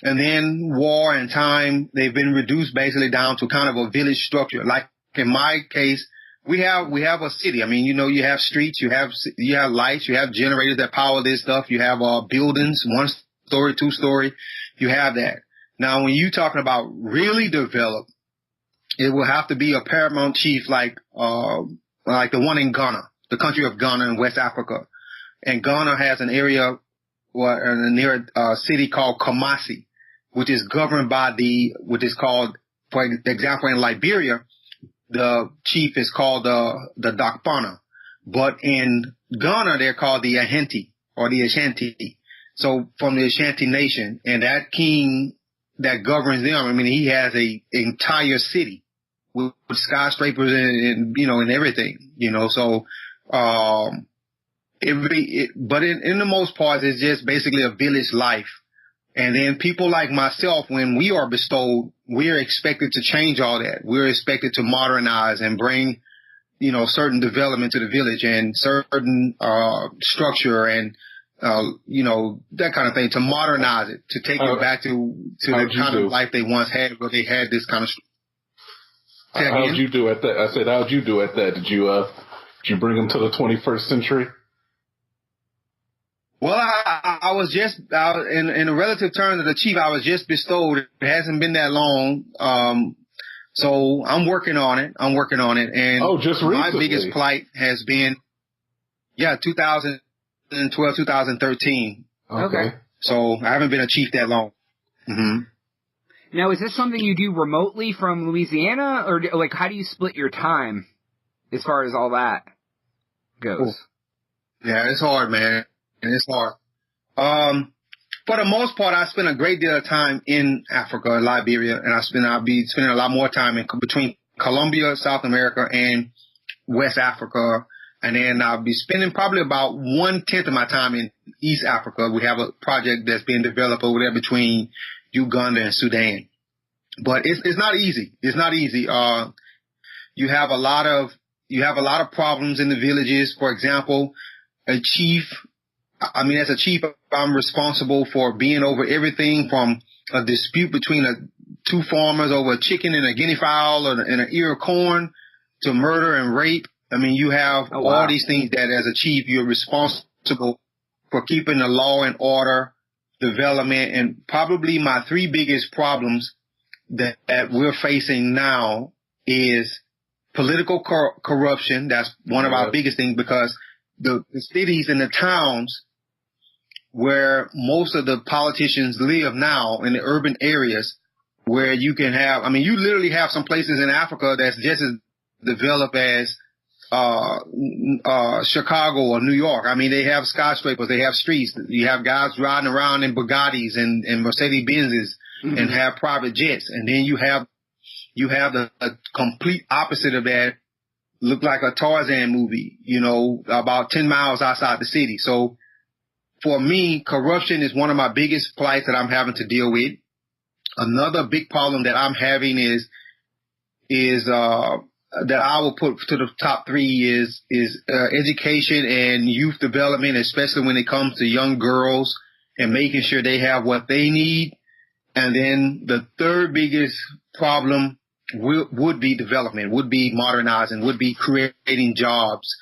And then war and time, they've been reduced basically down to kind of a village structure. Like in my case, we have a city. I mean, you know, you have streets, you have lights, you have generators that power this stuff. You have buildings, 1 story, 2 story. You have that. Now, when you're talking about really developed, it will have to be a paramount chief like the one in Ghana, the country of Ghana in West Africa. And Ghana has an area near a city called Kumasi, which is governed by what is called, for example, in Liberia, the chief is called the Dakpana. But in Ghana, they're called the Ahenti or the Ashanti. So from the Ashanti nation, and that king that governs them, I mean, he has a entire city with skyscrapers and you know, and everything, you know, so, but in the most part, it's just basically a village life. And then people like myself, when we are bestowed, we're expected to change all that. We're expected to modernize and bring, you know, certain development to the village and certain, structure and, you know, that kind of thing, to modernize it, to take it back to the kind of life they once had, where they had this kind of.
How'd you do at that? I said, how'd you do at that? Did you bring them to the 21st century?
Well, I was just in the relative terms of the chief. I was just bestowed. It hasn't been that long. So I'm working on it. And
just recently.
My biggest plight has been, 2012, 2013.
Okay.
So I haven't been a chief that long. Mm-hmm.
Now, is this something you do remotely from Louisiana, or like how do you split your time as far as all that goes?
Yeah, it's hard, man. It's hard. For the most part, I spend a great deal of time in Africa, Liberia, and I'll be spending a lot more time between Colombia, South America, and West Africa. And then I'll be spending probably about 1/10 of my time in East Africa. We have a project that's being developed over there between Uganda and Sudan. But it's not easy. It's not easy. You have a lot of problems in the villages. For example, as a chief, I'm responsible for being over everything from a dispute between two farmers over a chicken and a guinea fowl and an ear of corn to murder and rape. I mean, you have all these things that as a chief, you're responsible for keeping the law and order, development, and probably my three biggest problems that we're facing now is political corruption. That's one of our biggest things, because the cities and the towns where most of the politicians live now, in the urban areas, where you can have, I mean, you literally have some places in Africa that's just as developed as Chicago or New York. I mean, they have skyscrapers, they have streets. You have guys riding around in Bugattis and Mercedes Benzes and have private jets. And then you have the complete opposite of that, look like a Tarzan movie, about 10 miles outside the city. So for me, corruption is one of my biggest plights that I'm having to deal with. Another big problem that I'm having is that I will put to the top three is education and youth development, especially when it comes to young girls and making sure they have what they need. And then the third biggest problem would be development, would be modernizing, would be creating jobs,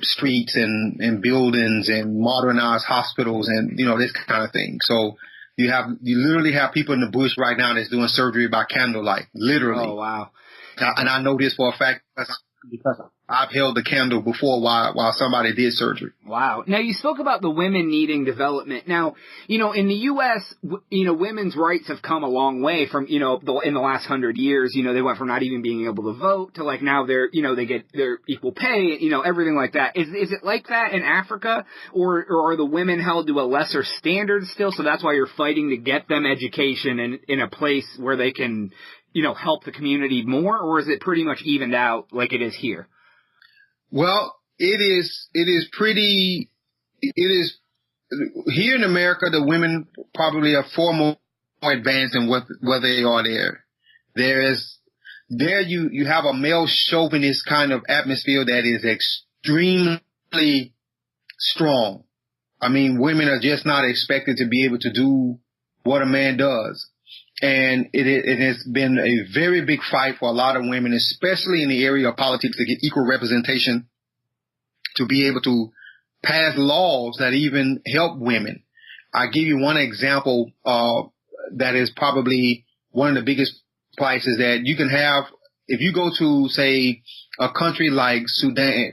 streets and buildings and modernized hospitals and, this kind of thing. So you literally have people in the bush right now that's doing surgery by candlelight, literally.
Oh, wow.
And I know this for a fact because I've held the candle before while somebody did surgery.
Wow. Now, you spoke about the women needing development. Now, in the U.S., women's rights have come a long way from, in the last 100 years. They went from not even being able to vote to like now they're, they get their equal pay, everything like that. Is it like that in Africa, or are the women held to a lesser standard still? So that's why you're fighting to get them education and in a place where they can, help the community more, or is it pretty much evened out like it is here?
Well, it is here in America, the women probably are far more advanced than what they are there. There you have a male chauvinist kind of atmosphere that is extremely strong. I mean, women are just not expected to be able to do what a man does. And it has been a very big fight for a lot of women, especially in the area of politics, to get equal representation, to be able to pass laws that even help women. I give you one example that is probably one of the biggest places that you can have. If you go to, say, a country like Sudan,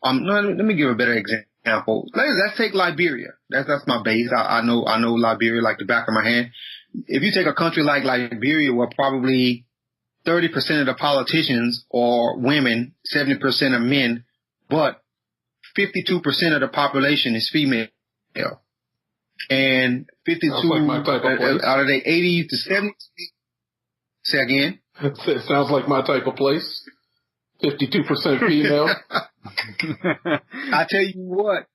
let me give a better example. Let's take Liberia. That's my base. I know Liberia like the back of my hand. If you take a country like Liberia, where probably 30% of the politicians are women, 70% are men, but 52% of the population is female. And 52 out of the 80 to 70. Say again?
It sounds like my type of place. 52% female.
I tell you what,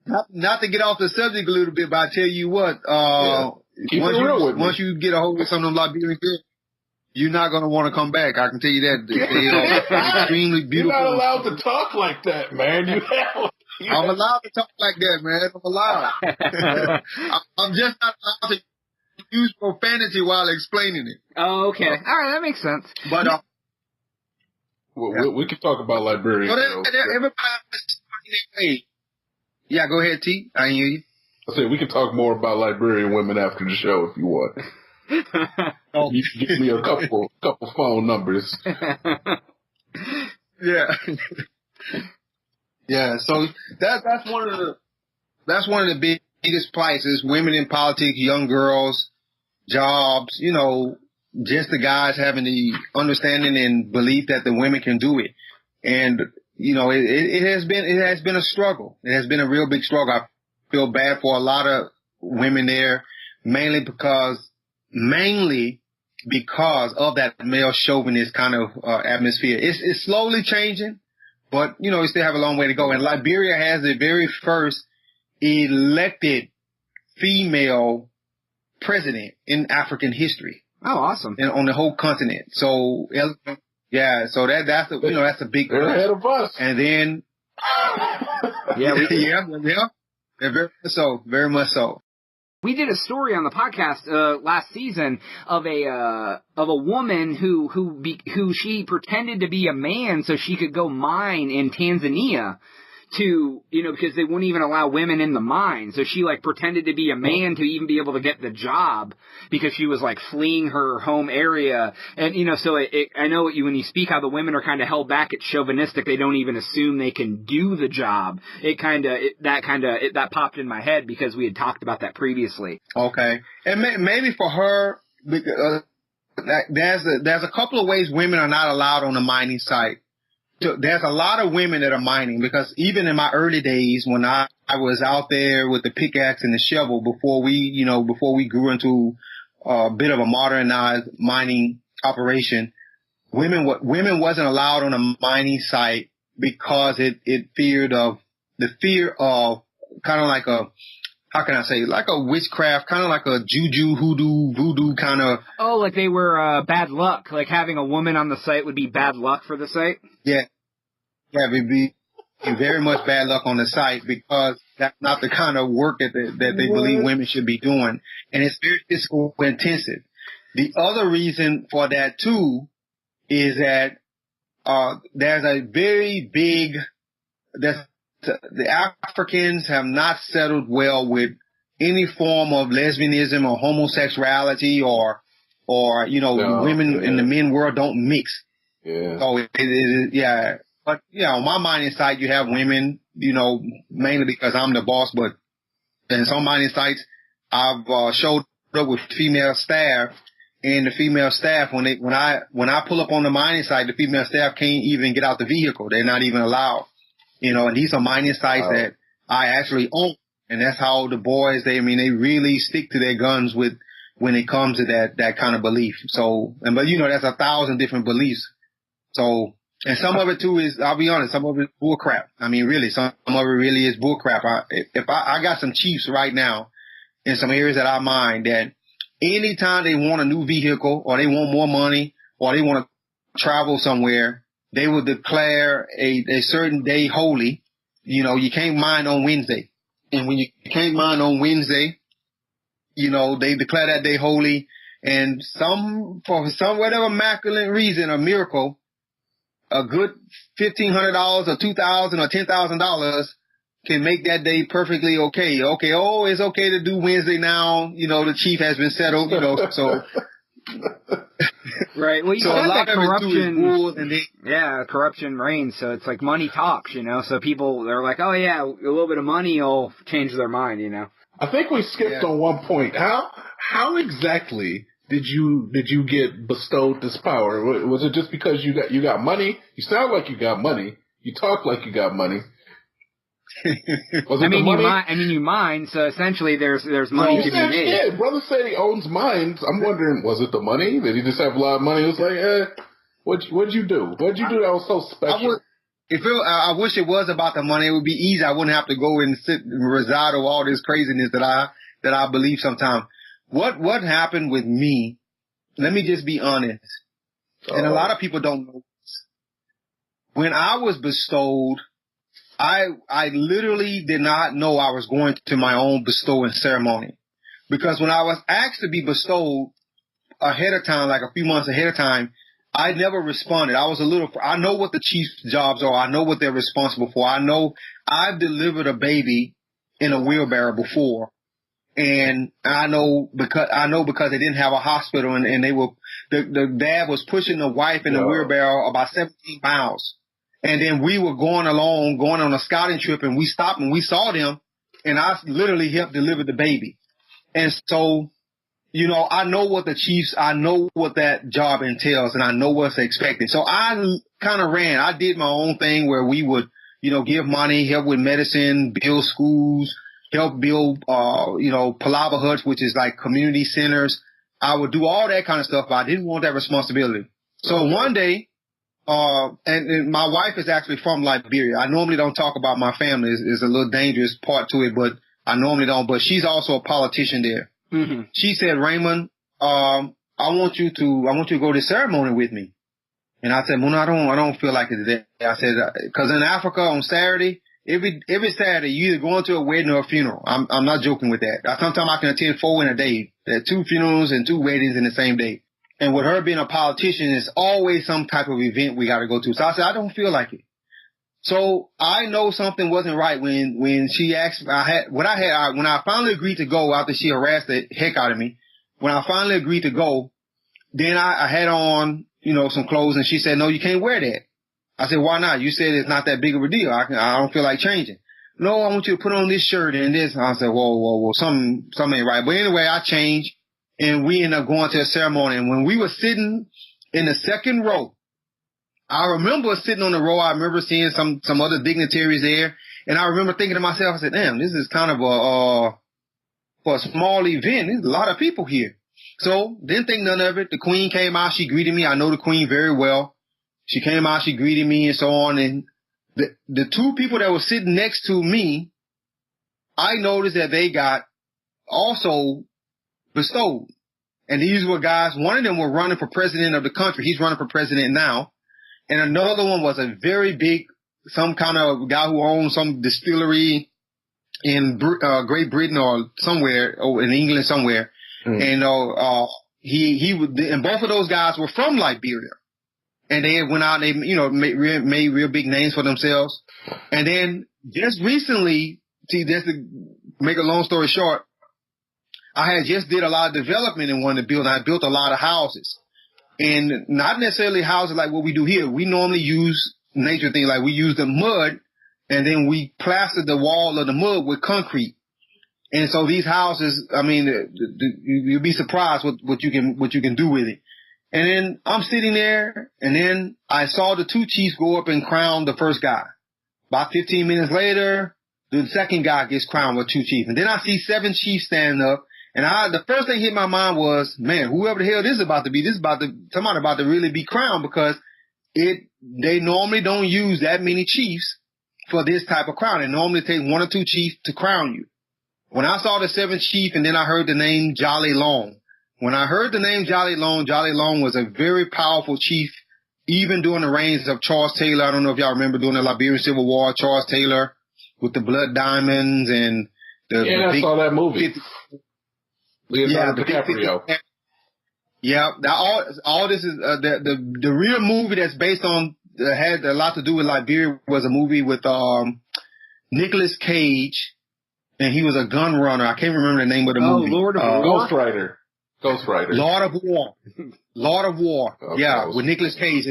not to get off the subject a little bit, but I tell you what, once you get a hold of some of them Liberian girls, you're not going to want to come back. I can tell you that. They are extremely beautiful.
You're not allowed to talk like that, man.
I'm allowed to talk like that, man. I'm allowed. I'm just not allowed to use profanity while explaining it.
Oh, okay. All right, that makes sense.
But
We can talk about Liberia.
Everybody, yeah, go ahead, T. I hear you.
I said we can talk more about Liberian women after the show if you want. You can give me a couple phone numbers.
Yeah. Yeah, so that's one of the biggest plights is women in politics, young girls, jobs, just the guys having the understanding and belief that the women can do it. And, it has been a struggle. It has been a real big struggle. I feel bad for a lot of women there, mainly because of that male chauvinist kind of atmosphere. It's slowly changing, but, we still have a long way to go. And Liberia has the very first elected female president in African history.
Oh, awesome.
And on the whole continent. So, yeah, so that's a big
They're ahead of us.
And then, yeah, very much so.
We did a story on the podcast last season of a woman who she pretended to be a man so she could go mine in Tanzania because they wouldn't even allow women in the mine. So she pretended to be a man to even be able to get the job because she was fleeing her home area. And so I know when you speak how the women are kind of held back, it's chauvinistic. They don't even assume they can do the job. That popped in my head because we had talked about that previously.
Okay, and maybe for her, there's a couple of ways women are not allowed on the mining site. There's a lot of women that are mining because even in my early days when I was out there with the pickaxe and the shovel before we grew into a bit of a modernized mining operation, women wasn't allowed on a mining site because it feared of kind of like a, how can I say, like a witchcraft, kind of like a juju, hoodoo, voodoo kind of.
Oh, like they were bad luck. Like having a woman on the site would be bad luck for the site?
Yeah. Yeah, it would be very much bad luck on the site because that's not the kind of work that they believe women should be doing. And it's very physical intensive. The other reason for that, too, is that there's a very big the Africans have not settled well with any form of lesbianism or homosexuality or women in the men world don't mix.
Yeah.
So yeah. But on my mining site you have women, mainly because I'm the boss, but in some mining sites I've showed up with female staff, and the female staff when I pull up on the mining site, the female staff can't even get out the vehicle. They're not even allowed. And these are mining sites that I actually own. And that's how the boys, they really stick to their guns when it comes to that kind of belief. So, but that's 1,000 different beliefs. So, and some of it too is, I'll be honest, some of it is bull crap. Really, some of it really is bull crap. I got some chiefs right now in some areas that I mine that anytime they want a new vehicle or they want more money or they want to travel somewhere, they will declare a certain day holy. You can't mine on Wednesday. And when you can't mine on Wednesday, they declare that day holy. And for some whatever immaculate reason or miracle, a good $1,500 or $2,000 or $10,000 can make that day perfectly okay. Okay, it's okay to do Wednesday now. The chief has been settled. So.
Right. Well, you
so
said
a lot
that
of
corruption. Corruption reigns. So it's like money talks. So people, they're like, oh yeah, a little bit of money will change their mind.
I think we skipped on one point. How exactly did you get bestowed this power? Was it just because you got money? You sound like you got money. You talk like you got money. Was it the money?
You mine, so essentially there's money to be made.
Yeah, brother said he owns mines. I'm wondering, was it the money? Did he just have a lot of money? It was like, what'd you do? What'd you do that was so special?
I wish it was about the money. It would be easy. I wouldn't have to go and sit and reside with all this craziness that I believe sometimes. What happened with me? Let me just be honest. And a lot of people don't know this. When I was bestowed, I literally did not know I was going to my own bestowing ceremony because when I was asked to be bestowed ahead of time, like a few months ahead of time, I never responded. I know what the chief's jobs are. I know what they're responsible for. I know I've delivered a baby in a wheelbarrow before. And I know because they didn't have a hospital and the dad was pushing the wife in the wheelbarrow about 17 miles. And then we were going on a scouting trip, and we stopped and we saw them, and I literally helped deliver the baby. And so, I know what I know what that job entails, and I know what's expected. So I kind of ran. I did my own thing where we would, give money, help with medicine, build schools, help build, palava huts, which is like community centers. I would do all that kind of stuff, but I didn't want that responsibility. So one day, and my wife is actually from Liberia. I normally don't talk about my family. It's a little dangerous part to it, but I normally don't. But she's also a politician there. Mm-hmm. She said, Raymond, I want you to go to the ceremony with me. And I said, well, no, I don't feel like it today. I said, cause in Africa on Saturday, every Saturday, you either going to a wedding or a funeral. I'm not joking with that. Sometimes I can attend 4 in a day. There are 2 funerals and 2 weddings in the same day. And with her being a politician, it's always some type of event we got to go to. So I said, I don't feel like it. So I know something wasn't right when she asked. When I finally agreed to go after she harassed the heck out of me. When I finally agreed to go, then I had on some clothes, and she said, no, you can't wear that. I said, why not? You said it's not that big of a deal. I don't feel like changing. No, I want you to put on this shirt and this. I said, whoa, something ain't right. But anyway, I changed, and we ended up going to a ceremony. And when we were sitting in the second row, I remember sitting on the row. I remember seeing some other dignitaries there. And I remember thinking to myself, I said, damn, this is kind of for a small event. There's a lot of people here. So didn't think none of it. The queen came out. She greeted me. I know the queen very well. She came out. She greeted me and so on. And the 2 people that were sitting next to me, I noticed that they got also bestowed. And these were guys. One of them were running for president of the country. He's running for president now. And another one was a very big, some kind of guy who owns some distillery in Great Britain or somewhere, or in England somewhere. And and both of those guys were from Liberia, and they went out and they made real big names for themselves. And then just recently, just to make a long story short, I had just did a lot of development in one of the buildings. I built a lot of houses, and not necessarily houses like what we do here. We normally use nature things, like we use the mud, and then we plaster the wall of the mud with concrete. And so these houses, I mean, you'll be surprised what you can do with it. And then I'm sitting there, and then I saw the 2 chiefs go up and crown the first guy. About 15 minutes later, the second guy gets crowned with 2 chiefs. And then I see 7 chiefs standing up, and the first thing hit my mind was, man, whoever the hell this is about to be, somebody about to really be crowned, because they normally don't use that many chiefs for this type of crown. It normally takes 1 or 2 chiefs to crown you. When I saw the 7th chief, and then I heard the name Jolly Long. When I heard the name Jolly Long was a very powerful chief, even during the reigns of Charles Taylor. I don't know if y'all remember during the Liberian Civil War, Charles Taylor with the blood diamonds and
I saw that movie. Leonardo DiCaprio.
Yeah, all this is the real movie that's based on had a lot to do with Liberia was a movie with Nicolas Cage. And he was a gun runner. I can't remember the name of the movie.
Lord of War?
Ghost Rider.
Lord of War.
Okay.
Yeah, with Nicolas Cage.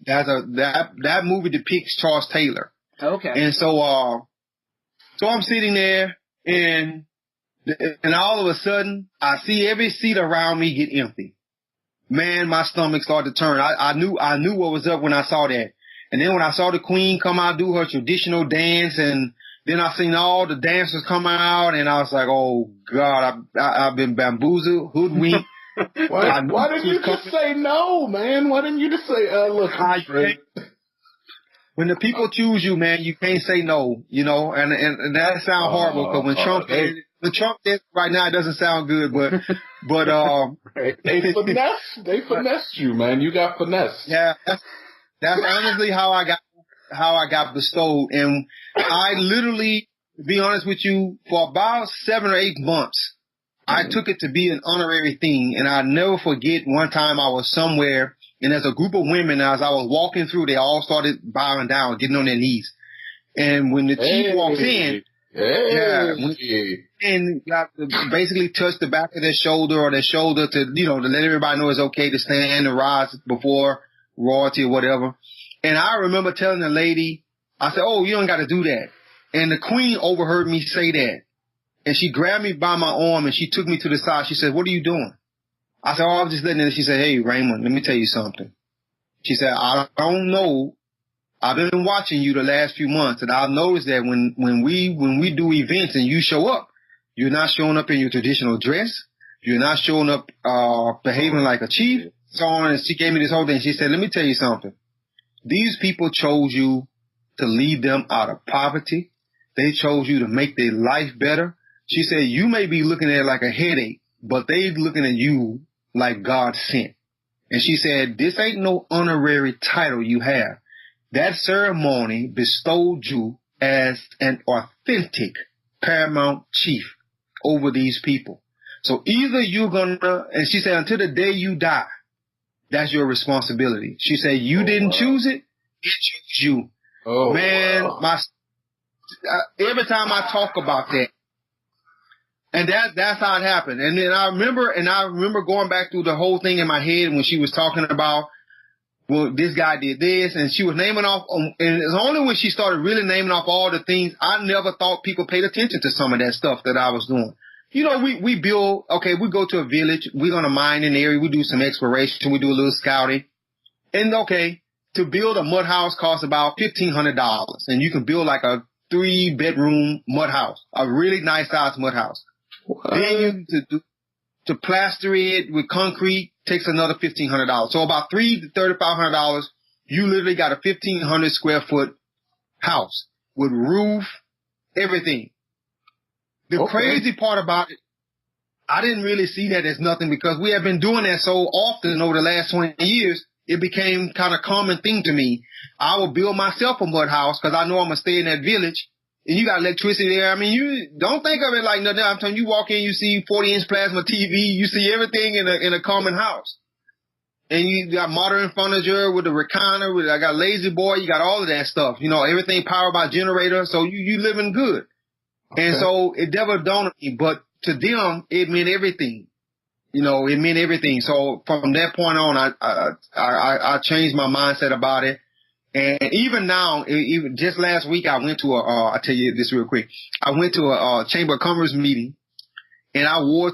That movie depicts Charles Taylor.
Okay.
And so I'm sitting there, and all of a sudden, I see every seat around me get empty. Man, my stomach started to turn. I knew what was up when I saw that. And then when I saw the queen come out, do her traditional dance, and then I seen all the dancers come out, and I was like, oh, God, I've been bamboozled, hoodwinked.
Why didn't you just say no, man? Why didn't you just say, look,
when the people choose you, man, you can't say no, and that sounds horrible, because when Trump did right now, it doesn't sound good, but
they finessed you, man. You got finesse.
Yeah, that's honestly how I got bestowed. And I literally, to be honest with you, for about 7 or 8 months, I took it to be an honorary thing, and I'll never forget one time I was somewhere, and there's a group of women, as I was walking through, they all started bowing down, getting on their knees. And when the chief walks in, and got to basically touch the back of their shoulder or their shoulder to, to let everybody know it's okay to stand and rise before royalty or whatever. And I remember telling the lady, I said, "Oh, you don't got to do that." And the queen overheard me say that. And she grabbed me by my arm and she took me to the side. She said, "What are you doing?" I said, "Oh, I was just letting it." She said, "Hey, Raymond, let me tell you something." She said, "I don't know. I've been watching you the last few months, and I've noticed that when we do events and you show up, you're not showing up in your traditional dress. You're not showing up behaving like a chief, so on." And she gave me this whole thing. She said, "Let me tell you something. These people chose you to lead them out of poverty. They chose you to make their life better." She said, "You may be looking at it like a headache, but they looking at you like God sent." And she said, "This ain't no honorary title you have. That ceremony bestowed you as an authentic paramount chief over these people. So either you're gonna," and she said, "until the day you die, that's your responsibility." She said, "You didn't choose it, it chose you." Oh, man, wow. Every time I talk about that, and that's how it happened. And then I remember going back through the whole thing in my head when she was talking about, well, this guy did this, and she was naming off, and it's only when she started really naming off all the things, I never thought people paid attention to some of that stuff that I was doing. We build, okay, we go to a village, we're going to mine an area, we do some exploration, we do a little scouting, and okay, to build a mud house costs about $1,500, and you can build like a 3-bedroom mud house, a really nice sized mud house. Then to plaster it with concrete takes another $1,500. So about $300 to $3,500, you literally got a 1,500 square foot house with roof, everything. The crazy part about it, I didn't really see that as nothing because we have been doing that so often over the last 20 years. It became kind of common thing to me. I will build myself a mud house because I know I'm going to stay in that village. And you got electricity there. I mean, you don't think of it like nothing. I'm telling you, walk in, you see 40-inch plasma TV, you see everything in a common house. And you got modern furniture with the recliner, I got lazy boy, you got all of that stuff. Everything powered by generator, so you living good. Okay. And so it never dawned on me, but to them, it meant everything. It meant everything. So from that point on, I changed my mindset about it. And even now, even just last week, I went to I'll tell you this real quick. I went to a Chamber of Commerce meeting, and I wore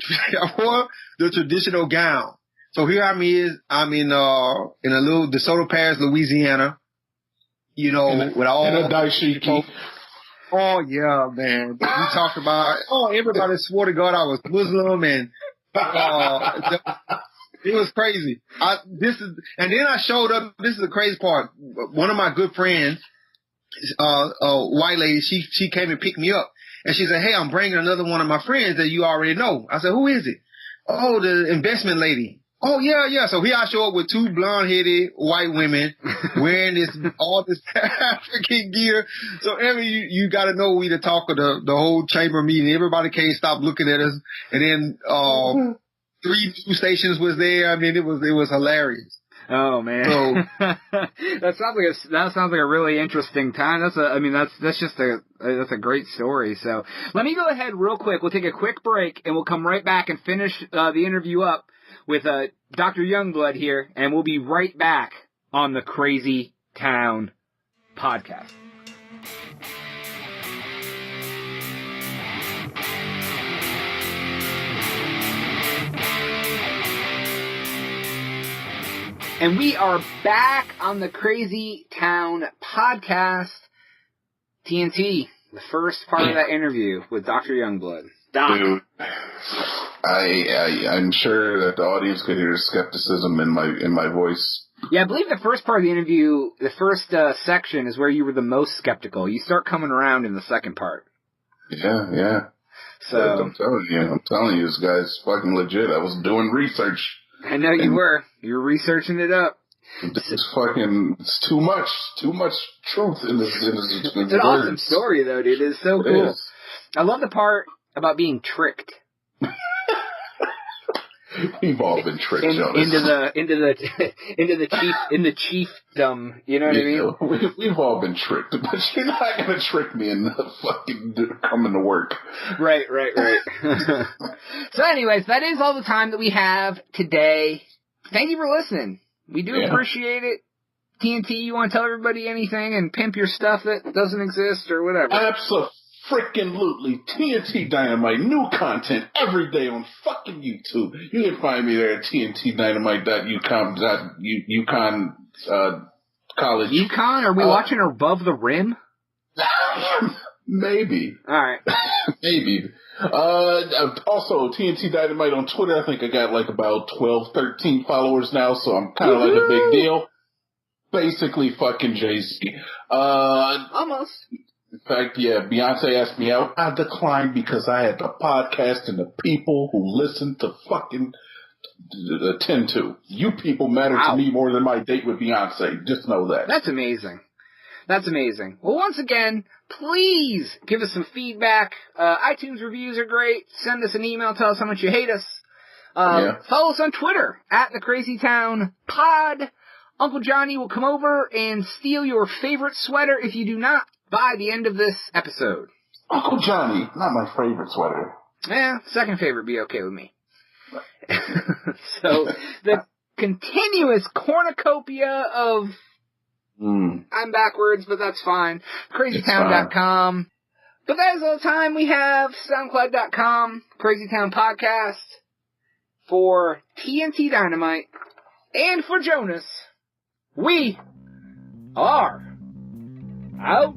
the traditional gown. So here I'm in a little DeSoto Parish, Louisiana, with all
and a dashiki.
Oh yeah, man. We talked about everybody swore to God I was Muslim, and it was crazy. And then I showed up. This is the crazy part. One of my good friends, a white lady, she came and picked me up, and she said, "Hey, I'm bringing another one of my friends that you already know." I said, "Who is it?" "Oh, the investment lady." "Oh, yeah." So here I show up with 2 blonde-headed white women wearing all this African gear. So you got to know we the talk of the whole chamber meeting. Everybody can't stop looking at us, and then 3 news stations was there. I mean, it was hilarious.
Oh man, so, that sounds like a really interesting time. That's a great story. So let me go ahead real quick. We'll take a quick break and we'll come right back and finish the interview up with Dr. Youngblood here, and we'll be right back on the Crazy Town podcast. And we are back on the Crazy Town podcast. TNT, the first part of that interview with Dr. Youngblood. Doc.
Dude, I'm sure that the audience could hear skepticism in my voice.
Yeah, I believe the first part of the interview, the first section, is where you were the most skeptical. You start coming around in the second part.
Yeah.
So
I'm telling you, this guy's fucking legit. I was doing research.
I know you were. You were researching it up.
It's too much truth in this.
It's an awesome story, though, dude. It's so cool. I love the part about being tricked.
We've all been tricked, Jonas.
into the chiefdom. You know what I mean?
We've all been tricked, but you're not gonna trick me into fucking coming to work.
Right. So, anyways, that is all the time that we have today. Thank you for listening. We do appreciate it. TNT, you want to tell everybody anything and pimp your stuff that doesn't exist or whatever?
Absolutely. TNT Dynamite, new content every day on fucking YouTube. You can find me there at tntdynamite.ucon college.
UConn? Are we watching Above the Rim?
Maybe.
All right.
Maybe. Also, TNT Dynamite on Twitter. I think I got like about 12, 13 followers now, so I'm kind of like a big deal. Basically, fucking Jay-Z.
Almost.
In fact, Beyonce asked me out. I declined because I had the podcast and the people who listen to fucking attend to. You people matter to me more than my date with Beyonce. Just know that.
That's amazing. Well, once again, please give us some feedback. iTunes reviews are great. Send us an email. Tell us how much you hate us. Follow us on Twitter at the Crazy Town Pod. Uncle Johnny will come over and steal your favorite sweater if you do not by the end of this episode.
Uncle Johnny, not my favorite sweater.
Second favorite be okay with me. So, the continuous cornucopia of... I'm backwards, but that's fine. CrazyTown.com. But that is all the time we have. SoundCloud.com. CrazyTown Podcast. For TNT Dynamite. And for Jonas. We are out.